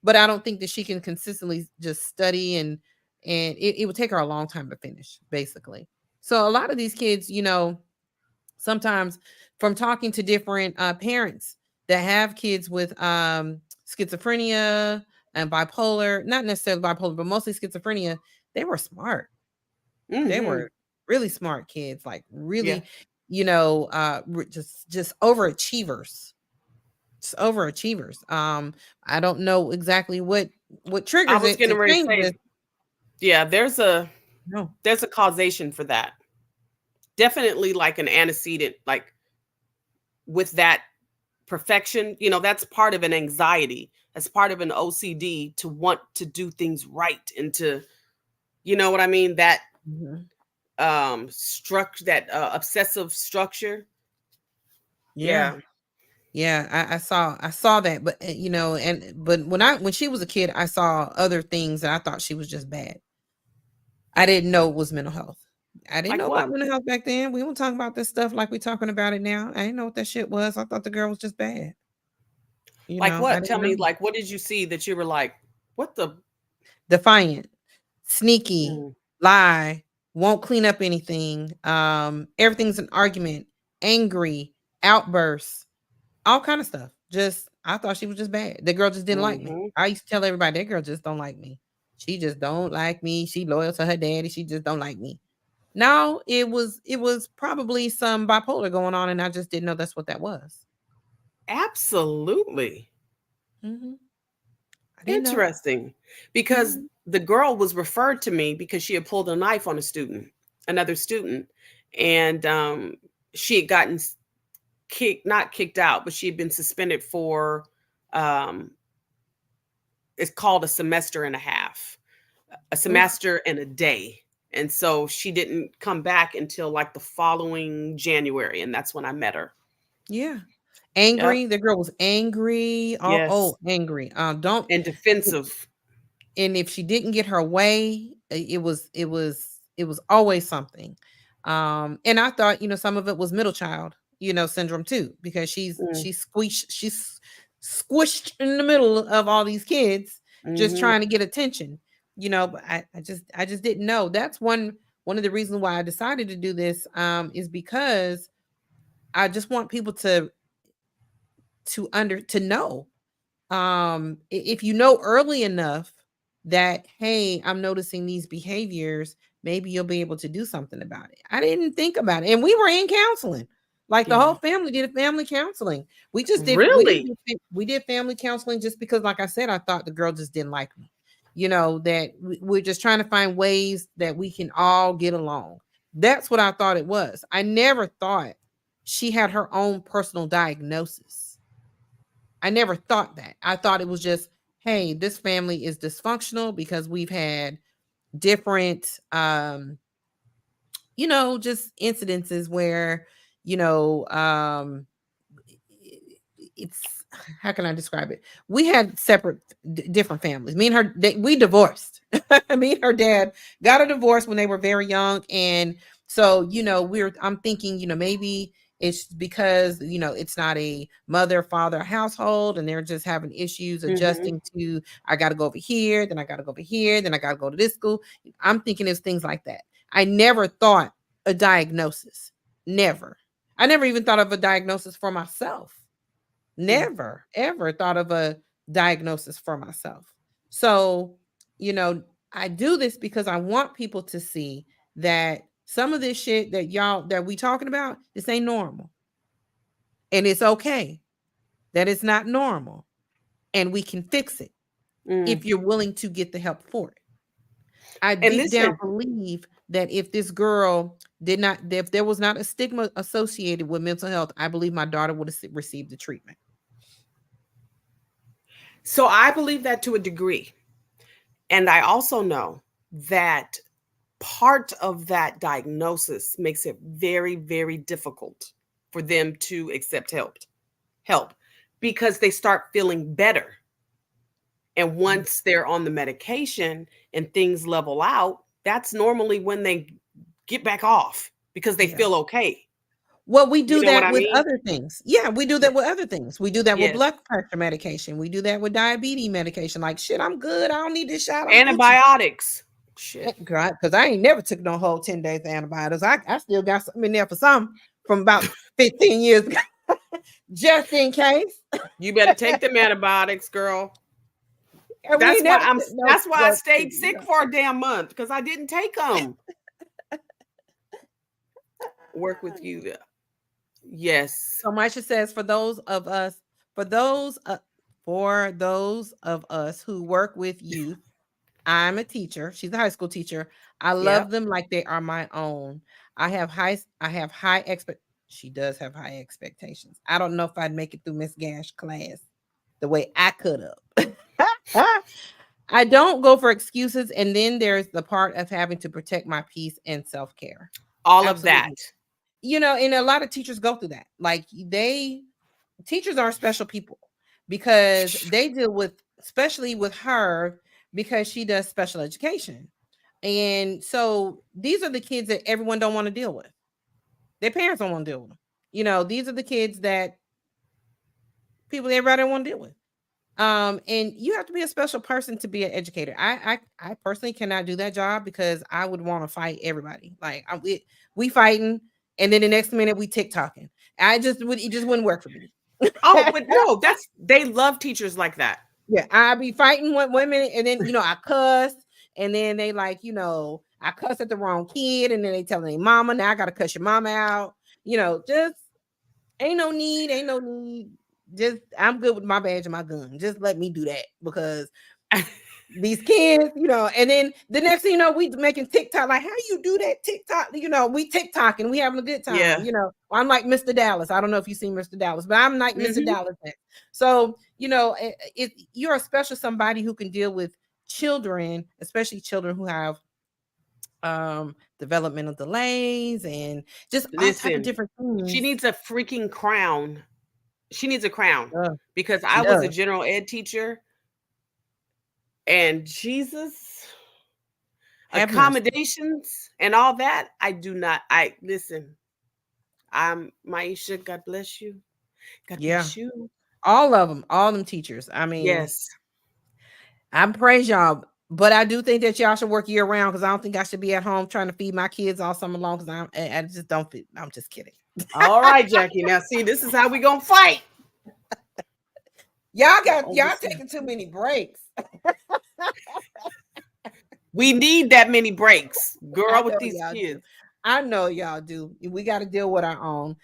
But I don't think that she can consistently just study and it would take her a long time to finish, basically. So a lot of these kids, sometimes from talking to different parents that have kids with schizophrenia and bipolar, not necessarily bipolar, but mostly schizophrenia, they were smart. They Mhm. were really smart kids, like Yeah. really, just overachievers. Just overachievers. I don't know exactly what I triggers was it to getting ready to change this. say, yeah, No. there's a causation for that. Definitely like an antecedent, like with that perfection, that's part of an anxiety. That's part of an OCD to want to do things right and to, you know what I mean? That Mhm. structure, that obsessive structure. Yeah. Yeah. Yeah, I saw that, but but when she was a kid, I saw other things that I thought she was just bad. I didn't know it was mental health. I didn't Like know what? about mental health back then. We weren't talking about this stuff like we're talking about it now. I didn't know what that shit was. I thought the girl was just bad. Like I what? didn't Tell me, know. like, what did you see that you were like, what the? Defiant, sneaky, Mm. lie, won't clean up anything. Everything's an argument, angry, outbursts, all kind of stuff. Just I thought she was just bad. The girl just didn't like me. Mhm. I used to tell everybody that girl just don't like me. She just don't like me. She loyal to her daddy. She just don't like me. No, it was probably some bipolar going on, and I just didn't know that's what that was. Absolutely. Mhm. I didn't know. Interesting. Because Mhm. the girl was referred to me because she had pulled a knife on another student. And she had gotten not kicked out, but she had been suspended for, um, it's called a semester and a half, a Oof. semester and a day. And so she didn't come back until like the following January. And that's when I met her. Yeah. Yep. Angry. The girl was angry. Yes. Angry. Don't And defensive. and if she didn't get her way, it was always something. And I thought, some of it was middle child, syndrome too, because Mm. she's squished in the middle of all these kids just Mhm. trying to get attention, but I just didn't know. That's one of the reasons why I decided to do this is because I just want people to know, if you know early enough that, hey, I'm noticing these behaviors, maybe you'll be able to do something about it. I didn't think about it, and we were in counseling, like the whole Yeah. family did family counseling. We just did we Really? didn't do, we did family counseling just because, like I said, I thought the girl just didn't like me. that we're just trying to find ways that we can all get along. That's what I thought it was. I never thought she had her own personal diagnosis. I never thought that. I thought it was just, hey, this family is dysfunctional because we've had different just incidences where, you know, it's, how can I describe it? We had separate, different families. Me and her, we divorced. Me and her dad got a divorce when they were very young, and so I'm thinking, maybe it's because it's not a mother father household, and they're just having issues adjusting to, I got to go over here, then I got to go over here, then I got to go to this school. I'm thinking it's things like that. I never thought a diagnosis. Never. I never even thought of a diagnosis for myself. Never, ever thought of a diagnosis for myself. So, I do this because I want people to see that some of this shit that we talking about, this ain't normal. And it's okay that it's not normal. And we can fix it if you're willing to get the help for it. I deep down believe that if this girl if there was not a stigma associated with mental health, I believe my daughter would have received the treatment. So I believe that to a degree. And I also know that part of that diagnosis makes it very, very difficult for them to accept help because they start feeling better. And once they're on the medication and things level out, that's normally when they get back off because they feel okay. Well, we do that with other things. Yeah, we do that with other things. We do that with blood pressure medication. We do that with diabetes medication. Like, shit, I'm good. I don't need this shot. Antibiotics. Shit. Because I ain't never took no whole 10 days of antibiotics. I still got something in there for some from about 15 years ago. Just in case. You better take them antibiotics, girl. That's why I stayed sick for a damn month, because I didn't take them. Work with you there. Yes. So Maisha says, for those of us who work with youth, I'm a teacher. She's a high school teacher. I love them like they are my own. She does have high expectations. I don't know if I'd make it through Miss Gash class the way I could have. I don't go for excuses. And then there's the part of having to protect my peace and self-care. All of that. And a lot of teachers go through that. Like, teachers are special people because they deal with, especially with her, because she does special education. And so these are the kids that everyone don't want to deal with. Their parents don't want to deal with them. These are the kids that everybody don't want to deal with. And you have to be a special person to be an educator. I personally cannot do that job because I would want to fight everybody. Like, we fighting, and then the next minute we TikToking. It just wouldn't work for me. Oh, but no, they love teachers like that. Yeah, I be fighting one minute, and then I cuss, and then they like, I cuss at the wrong kid, and then they tell their mama, now I gotta cuss your mama out. Just ain't no need. Just, I'm good with my badge and my gun. Just let me do that, because these kids, and then the next thing we making TikTok, like, how you do that TikTok? We TikToking, we having a good time. Yeah. I'm like Mr. Dallas. I don't know if you've seen Mr. Dallas, but I'm like Mr. Dallas. So, you're a special somebody who can deal with children, especially children who have developmental delays and just all type of different things. She needs a freaking crown. She needs a crown, because I was a general ed teacher, and Jesus, accommodations and all that, I do not. Listen, I'm Aisha. God bless you. God bless you. All of them, all them teachers. I mean, yes, I praise y'all, but I do think that y'all should work year round, because I don't think I should be at home trying to feed my kids all summer long, because I just don't fit. I'm just kidding. All right, Jackie. Now, see, this is how we gonna fight. Y'all taking too many breaks. We need that many breaks, girl, with these kids. I know y'all do. We got to deal with our own.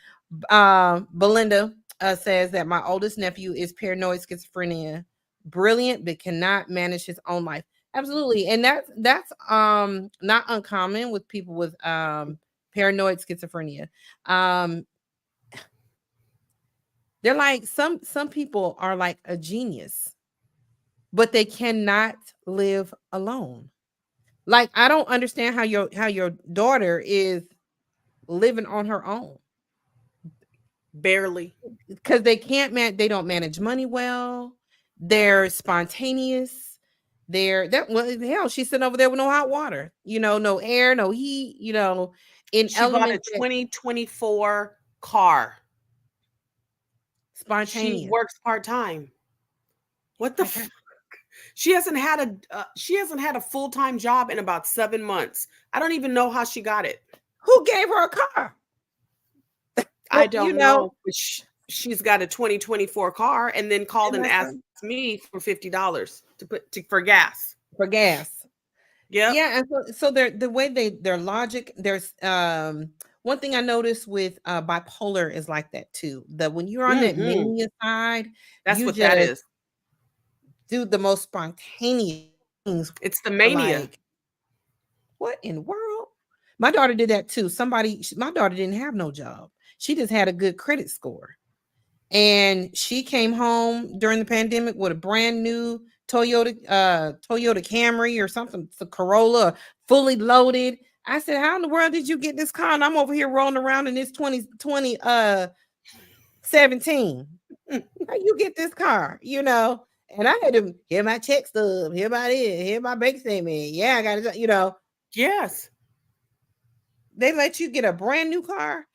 Belinda says that my oldest nephew is paranoid schizophrenia, brilliant, but cannot manage his own life. Absolutely. And that's not uncommon with people with paranoid schizophrenia. Um they're like some people are like a genius, but they cannot live alone. Like I don't understand how your daughter is living on her own Barely. because they don't manage money well. They're spontaneous. They're that well hell, she's sitting over there with no hot water, no air, no heat, in She bought a elements that 2024 car. She spontaneous. works part-time. What the Like f she hasn't had a full-time job in about 7 months. I don't even know how she got it. who gave her a car? I But don't know, but she's got a 2024 car and then called and and that's asked me for $50 for gas. for gas. Yep. Yeah, and so they're the way their logic, there's one thing I noticed with bipolar is like that too. That when you're on that Mhm. mania side, That's you what that just is. do the most spontaneous things. It's the Are mania. like, what in the world? My daughter did that too. My daughter didn't have no job. She just had a good credit score. And she came home during the pandemic with a brand new Toyota Camry or something, the Corolla, fully loaded. I said, how in the world did you get this car? And I'm over here rolling around in this 2017. How you get this car? And I had to hear my check stub, hear about it, hear my bank statement. Yeah, I got it. Yes. They let you get a brand new car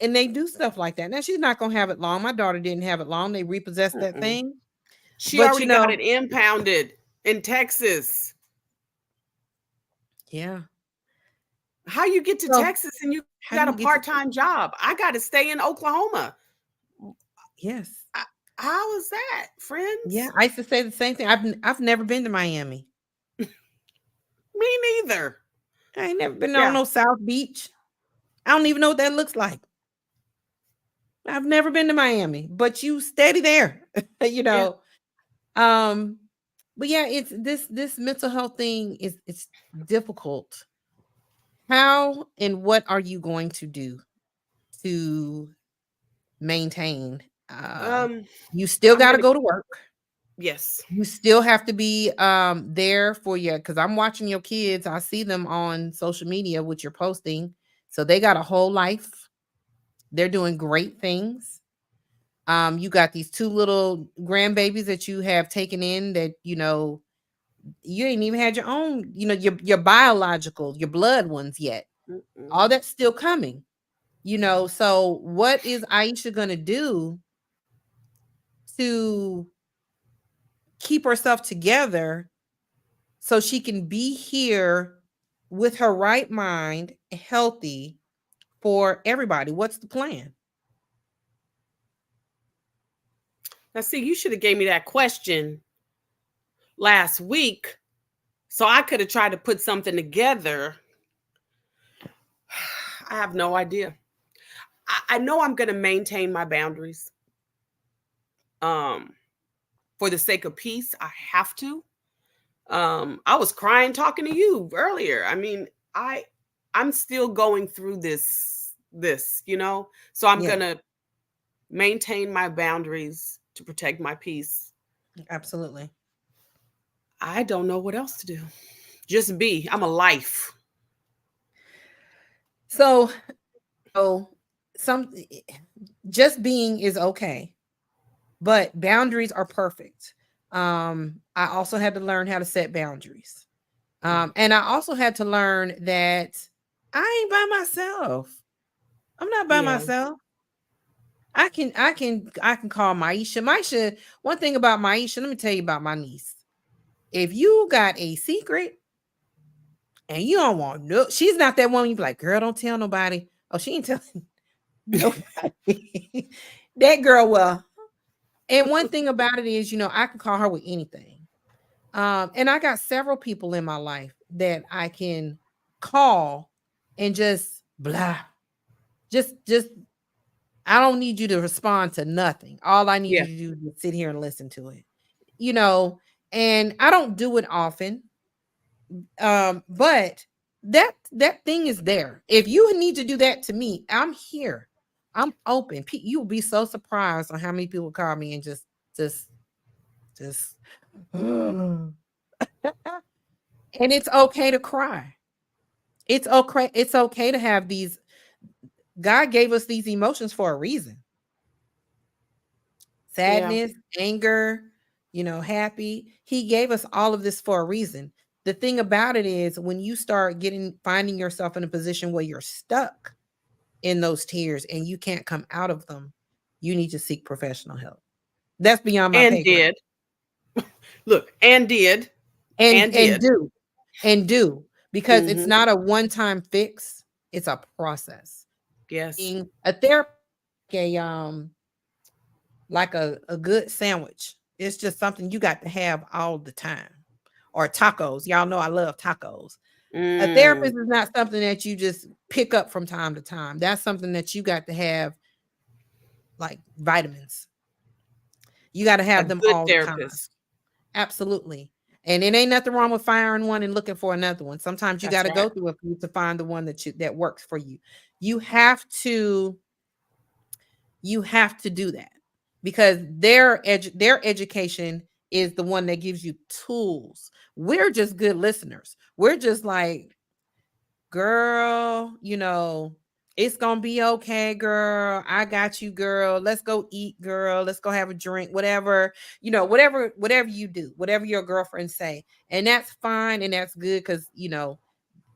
and they do stuff like that. Now she's not gonna have it long. My daughter didn't have it long. They repossessed that Mm-mm. thing. She But already got it impounded in Texas. yeah. How you get to So Texas and you how do got a you get to part-time job? I got to stay in Oklahoma. yes. I, how is that, Yeah, friends? I used to say the same thing. I've never been to Miami. Me neither. I ain't never been on Yeah. no South Beach. I don't even know what that looks like. I've never been to Miami, but you steady there. you Yeah. know. Um, but yeah, it's this mental health thing it's difficult. How and what are you going to do to maintain? Um, You still I'm got to gonna. go to work. Yes. You still have to be there for you because I'm watching your kids. I see them on social media, which you're posting. So they got a whole life. They're doing great things. You got these two little grandbabies that you have taken in that you ain't even had your own, your biological, your blood ones yet. All Mm-mm. that's still coming. So what is Aisha gonna do to keep herself together so she can be here with her right mind, healthy for everybody? What's the plan? Now, see, you should have gave me that question last week, so I could have tried to put something together. I have no idea. I know I'm going to maintain my boundaries. Um, for the sake of peace, I have to. I was crying talking to you earlier. I mean, I'm still going through this. So I'm Yeah, gonna maintain my boundaries to protect my peace. absolutely. I don't know what else to do. Just be. I'm a life. So, so some just being is okay, but boundaries are perfect. I also had to learn how to set boundaries. Mm. And I also had to learn that I ain't by myself. I'm not by Yeah. myself. I can call Maisha. Maisha, one thing about Maisha, let me tell you about my niece. If you got a secret and you don't want no, she's not that one you be like, girl, don't tell nobody. Oh, she ain't telling nobody. That girl will. And one thing about it is, I can call her with anything. And I got several people in my life that I can call and just blah. Just I don't need you to respond to nothing. All I need Yeah. you to do is sit here and listen to it. You know, and I don't do it often. But that thing is there. If you need to do that to me, I'm here. I'm open. You'll be so surprised on how many people call me and just and it's okay to cry. It's okay. It's okay to have these. God gave us these emotions for a reason. Yeah. Sadness, anger, happy. He gave us all of this for a reason. The thing about it is when you start finding yourself in a position where you're stuck in those tears and you can't come out of them, you need to seek professional help. That's beyond my And pay grade. did. Look, and did. And And did. do because it's Mm-hmm. not a one-time fix, it's a process. Yes. Being a therapist, a like a good sandwich. It's just something you got to have all the time. Or tacos. Y'all know I love tacos. A Mm, therapist is not something that you just pick up from time to time. That's something that you got to have like vitamins. You got to a have them good all the time. therapist. Absolutely. And it ain't nothing wrong with firing one and looking for another one. Sometimes you got That's to right. go through a few to find the one that works for you. You have to do that because their education is the one that gives you tools. We're just good listeners. We're just like, girl, it's gonna be okay, girl. I got you, girl. Let's go eat, girl. Let's go have a drink, whatever, whatever you do, whatever your girlfriends say. And that's fine and that's good because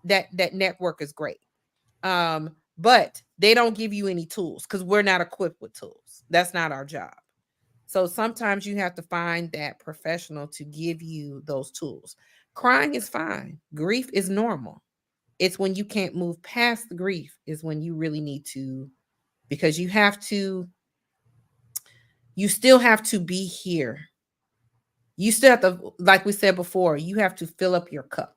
that network is great. But they don't give you any tools because we're not equipped with tools. That's not our job. So sometimes you have to find that professional to give you those tools. Crying is fine. Grief is normal. It's when you can't move past the grief is when you really need to, because you still have to be here. You still have to, like we said before, you have to fill up your cup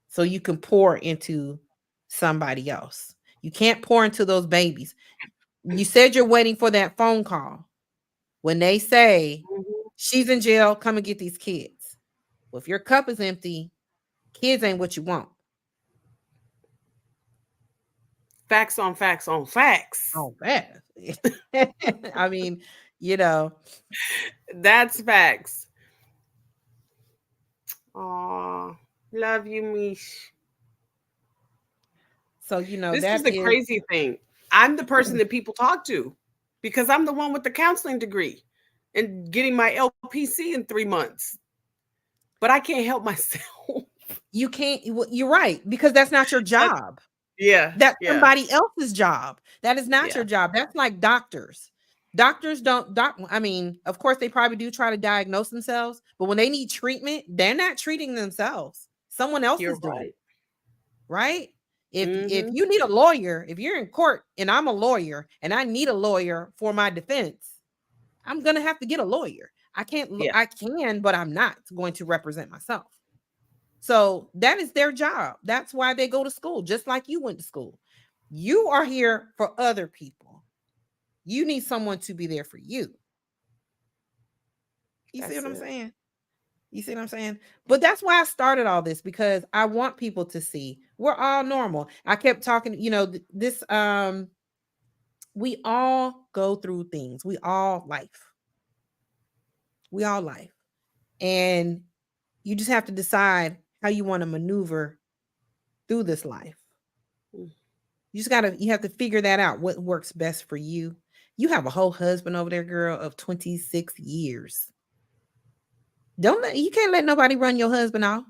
so you can pour into somebody else. You can't pour into those babies. You said you're waiting for that phone call. When they say Mhm. she's in jail, come and get these kids. Well, if your cup is empty, kids ain't what you want. Facts on facts on facts. Oh, bad. I mean, you know, That's facts. Aw, love you, Mish. so This is that the is crazy thing. I'm the person that people talk to because I'm the one with the counseling degree and getting my LPC in 3 months. But I can't help myself. you can't. You're right because that's not your That, job. yeah, That's yeah, somebody else's job. That is not yeah. your job. That's like doctors. Doctors don't I mean, of course they probably do try to diagnose themselves, but when they need treatment, they're not treating themselves. Someone else You're is doing right. it, right? If Mm-hmm. you need a lawyer, if you're in court and I'm a lawyer and I need a lawyer for my defense, I'm going to have to get a lawyer. Yeah, I can, but I'm not going to represent myself. So that is their job. That's why they go to school, just like you went to school. You are here for other people. You need someone to be there for you. You see that's what I'm it. saying? You see what I'm saying? But that's why I started all this because I want people to see we're all normal. I kept talking, this we all go through things. We all life. We all life. And you just have to decide how you want to maneuver through this life. Mm. You have to figure that out. What works best for you? You have a whole husband over there, girl, of 26 years. You can't let nobody run your husband off.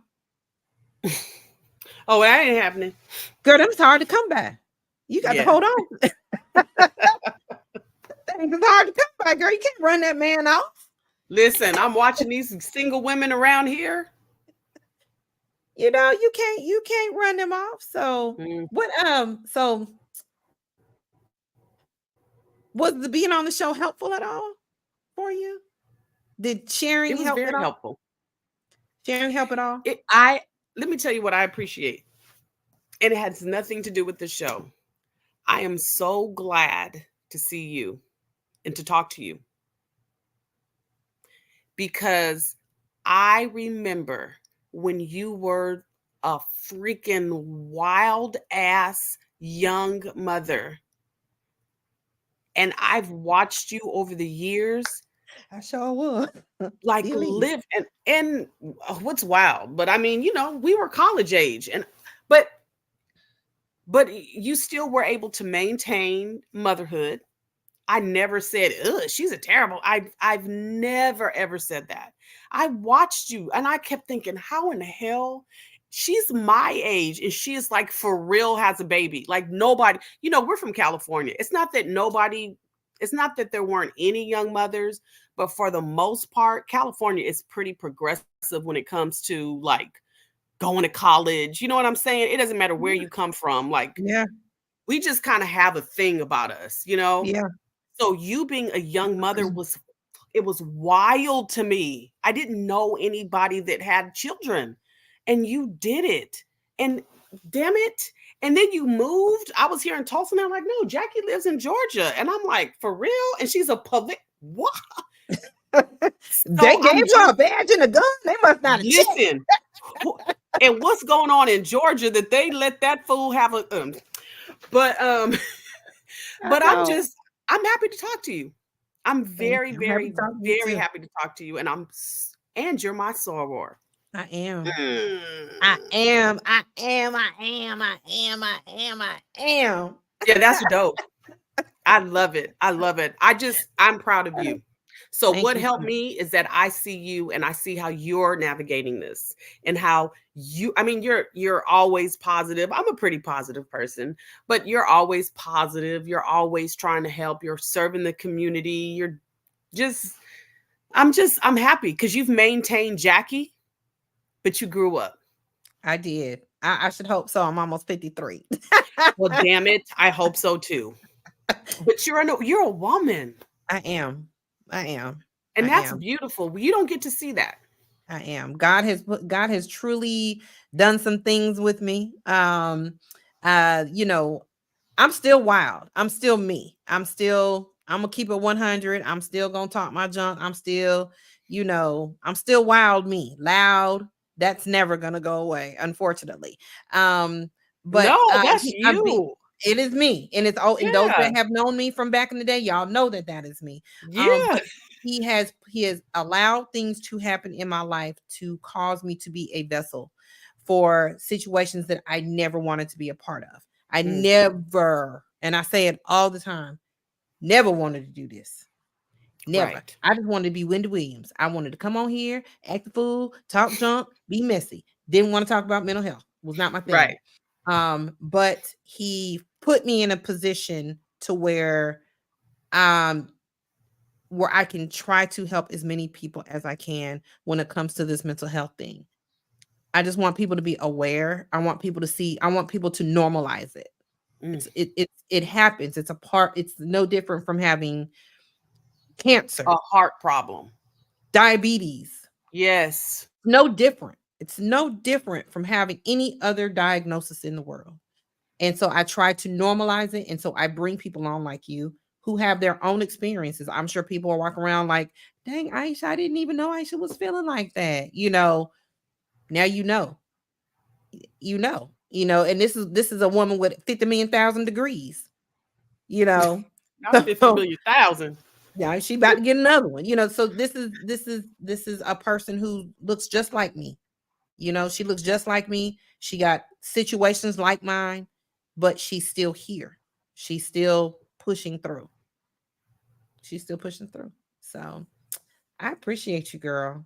Oh, that ain't happening. Girl, that's hard to come by. You got to Yeah. hold on. It's hard to come by, girl. You can't run that man off. Listen, I'm watching these single women around here. You can't run them off. So Mm. what so was the being on the show helpful at all for you? Did It sharing was help at very all? helpful. Sharing help at all? I let me tell you what I appreciate. And it has nothing to do with the show. I am so glad to see you and to talk to you because I remember when you were a freaking wild ass young mother. And I've watched you over the years I sure was. like Still is. live and what's wild, but I mean, we were college age and but you still were able to maintain motherhood. I never said, ugh, she's a terrible. I've never ever said that. I watched you and I kept thinking, how in the hell? She's my age and she is like for real has a baby. Like nobody, we're from California. It's not that there weren't any young mothers, but for the most part, California is pretty progressive when it comes to like going to college. You know what I'm saying? It doesn't matter where Yeah. you come from. Like Yeah. we just kind of have a thing about us. Yeah. So you being a young mother was wild to me. I didn't know anybody that had children and you did it. And damn it. And then you moved. I was here in Tulsa and I'm like, no, Jackie lives in Georgia. And I'm like, for real? And she's a public what? They So gave I'm her a just badge and a gun. They must not have checked. listen. And what's going on in Georgia that they let that fool have a but I but know. I'm happy to talk to you. I'm Thank very, you. I'm happy to very, talk to you very too. happy to talk to you. And you're my soror. I am. I Mm. am. I am. I am. I am. I am. I am. Yeah, that's dope. I love it. I love it. I'm proud of you. So Thank what you so helped much. me is that I see you and I see how you're navigating this and how I mean you're always positive. I'm a pretty positive person, but you're always positive. You're always trying to help. You're serving the community. You're just I'm happy because you've maintained Jackie, but you grew up. I did. I should hope so. I'm almost 53. Well, damn it. I hope so too. But you're a woman. I am. I am. And I that's am. beautiful. You don't get to see that. I am. God has truly done some things with me. You know, I'm still wild. I'm still me. I'm gonna keep it 100. I'm still gonna talk my junk. I'm still wild me. Loud. That's never gonna go away, unfortunately. But No, that's you. it is me, and it's all and those Yeah. that have known me from back in the day, y'all know that that is me. Yeah. But he has allowed things to happen in my life to cause me to be a vessel for situations that I never wanted to be a part of. I Mm, never, and I say it all the time, never wanted to do this. Never. right. I just wanted to be Wendy Williams. I wanted to come on here, act the fool, talk junk, be messy. Didn't want to talk about mental health. Was not my thing. Right. But he put me in a position to um where I can try to help as many people as I can when it comes to this mental health thing. I just want people to be aware. I want people to see. I want people to normalize it. Mm, It happens. It's a part. It's no different from having a cancer, heart problem. diabetes. Yes. No different. It's no different from having any other diagnosis in the world. And so I try to normalize it. And so I bring people on like you who have their own experiences. I'm sure people are walking around like, dang, Aisha, I didn't even know Aisha was feeling like that. Now and this is a woman with 50 million thousand degrees, you know. Not 50 So million thousand. yeah, she about to get another one, so this is a person who looks just like me. She looks just like me. She got situations like mine, but she's still here. She's still pushing through. She's still pushing through. So I appreciate you, girl.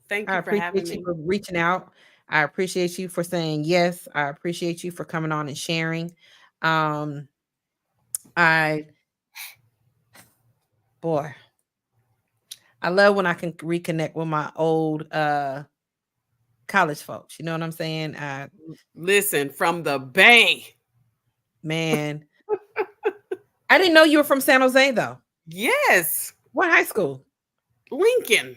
Thank I you for having appreciate you me. for reaching out. I appreciate you for saying yes. I appreciate you for coming on and sharing. Um, I boy, I love when I can reconnect with my old college folks. You know what I'm saying? Listen, from the Bay. Man, I didn't know you were from San Jose though. Yes. What high school? Lincoln.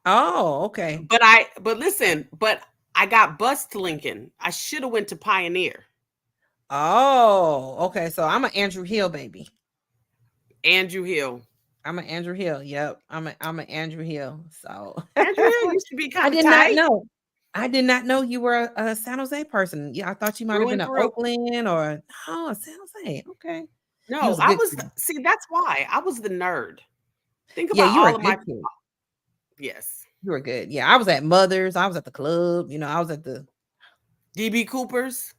Oh, okay. But I got bused to Lincoln. I should have went to Pioneer. Oh, okay. So I'm an Andrew Hill baby. Andrew Hill. I'm an Andrew Hill. Yep. I'm an Andrew Hill. So Andrew Hill used to be I kind of did not tight. know. I did not know you were a San Jose person. Yeah, I thought you might have through been and a through. Oakland or oh, San Jose. Okay. You No, was a I good was kid. see, that's why. I was the nerd. Think Yeah, about you were all a of good my kid. yes. You were good. Yeah, I was at Mother's. I was at the club. I was at the. DB Coopers.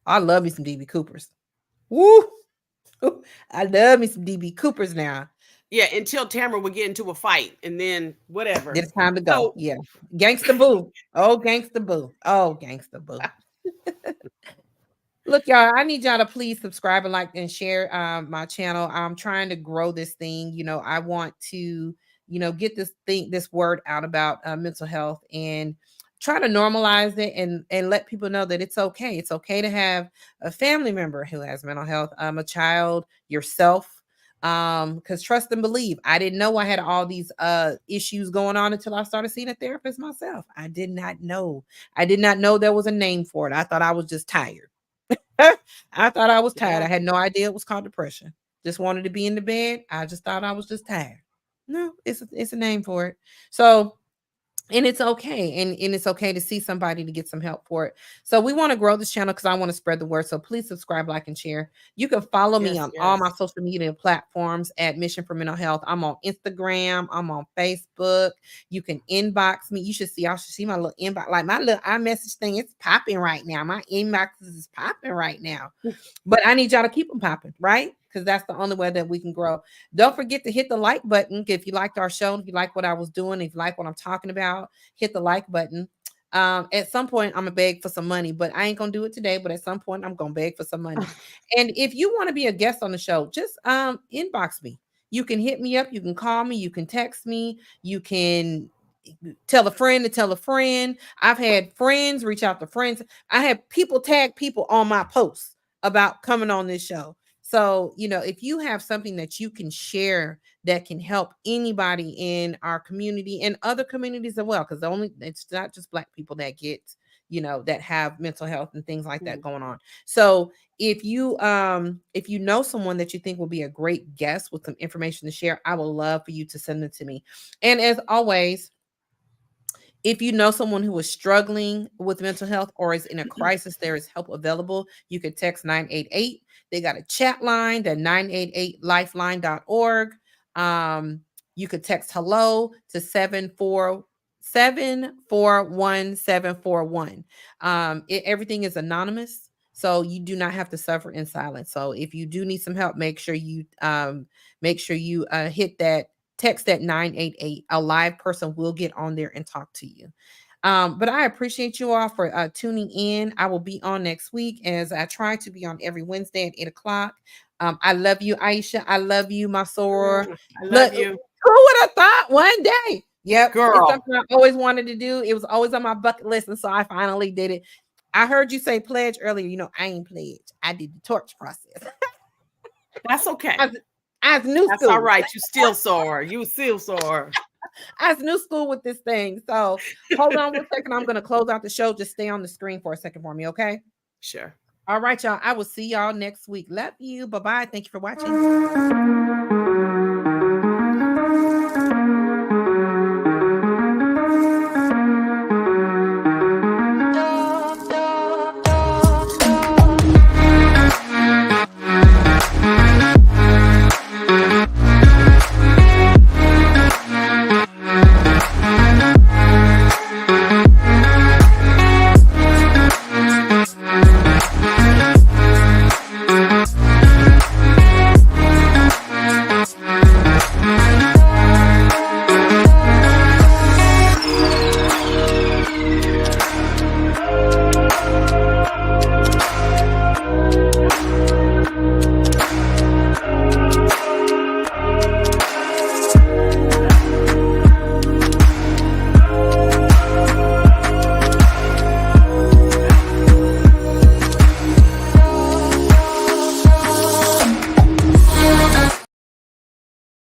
I love me some DB Coopers. Woo! I love me some DB Coopers now. Yeah, until Tamara would get into a fight and then Then whatever. it's time to go. So Yeah. Gangsta Boo. Oh, Gangsta Boo. Oh, Gangsta Boo. Look, y'all, I need y'all to please subscribe and like and share my channel. I'm trying to grow this thing. I want to, get this word out about mental health and try to normalize it and let people know that it's okay. It's okay to have a family member who has mental health, a child, yourself. Because trust and believe, I didn't know I had all these issues going on until I started seeing a therapist myself. I did not know. I did not know there was a name for it. I thought I was just tired. I thought I was tired. yeah. I had no idea it was called depression. Just wanted to be in the bed. I just thought I was just tired. No, it's a name for it. So and it's okay, and it's okay to see somebody to get some help for it. So we want to grow this channel because I want to spread the word. So please subscribe, like, and share. You can follow me Yes, on all my yes. social media platforms at Mission for Mental Health. I'm on Instagram, I'm on Facebook. You can inbox me. I should see my little inbox, like my little iMessage thing. It's popping right now. My inbox is popping right now. But I need y'all to keep them popping, right? Because that's the only way that we can grow. Don't forget to hit the like button if you liked our show, if you like what I was doing, if you like what I'm talking about, hit the like button. At some point, I'm gonna beg for some money, but I ain't gonna do it today. But at some point, I'm gonna beg for some money. And if you want to be a guest on the show, just inbox me. You can hit me up, you can call me, you can text me, you can tell a friend to tell a friend. I've had friends reach out to friends. I have people tag people on my posts about coming on this show. So, if you have something that you can share that can help anybody in our community and other communities as well, because it's not just Black people that get, that have mental health and things like that Mhm. going on. So if you know someone that you think will be a great guest with some information to share, I would love for you to send it to me. And as always, if you know someone who is struggling with mental health or is in a crisis, there is help available. You could text 988. They got a chat line, the 988lifeline.org. You could text hello to 74741. Everything is anonymous. So you do not have to suffer in silence. So if you do need some help, make sure you hit that text that 988. A live person will get on there and talk to you. But I appreciate you all for tuning in. I will be on next week as I try to be on every Wednesday at 8 o'clock. I love you, Aisha. I love you, my soror. I love Look, who you, would have thought one day? Yep, it's girl. something I always wanted to do. It was always on my bucket list, and so I finally did it. I heard you say pledge earlier. I ain't pledged. I did the torch process. That's okay. I was, I was new That's all school. right. You still saw her. You still saw her. I was new school with this thing. So hold on one second. I'm going to close out the show. Just stay on the screen for a second for me, okay? Sure. All right, y'all. I will see y'all next week. Love you. Bye bye. Thank you for watching.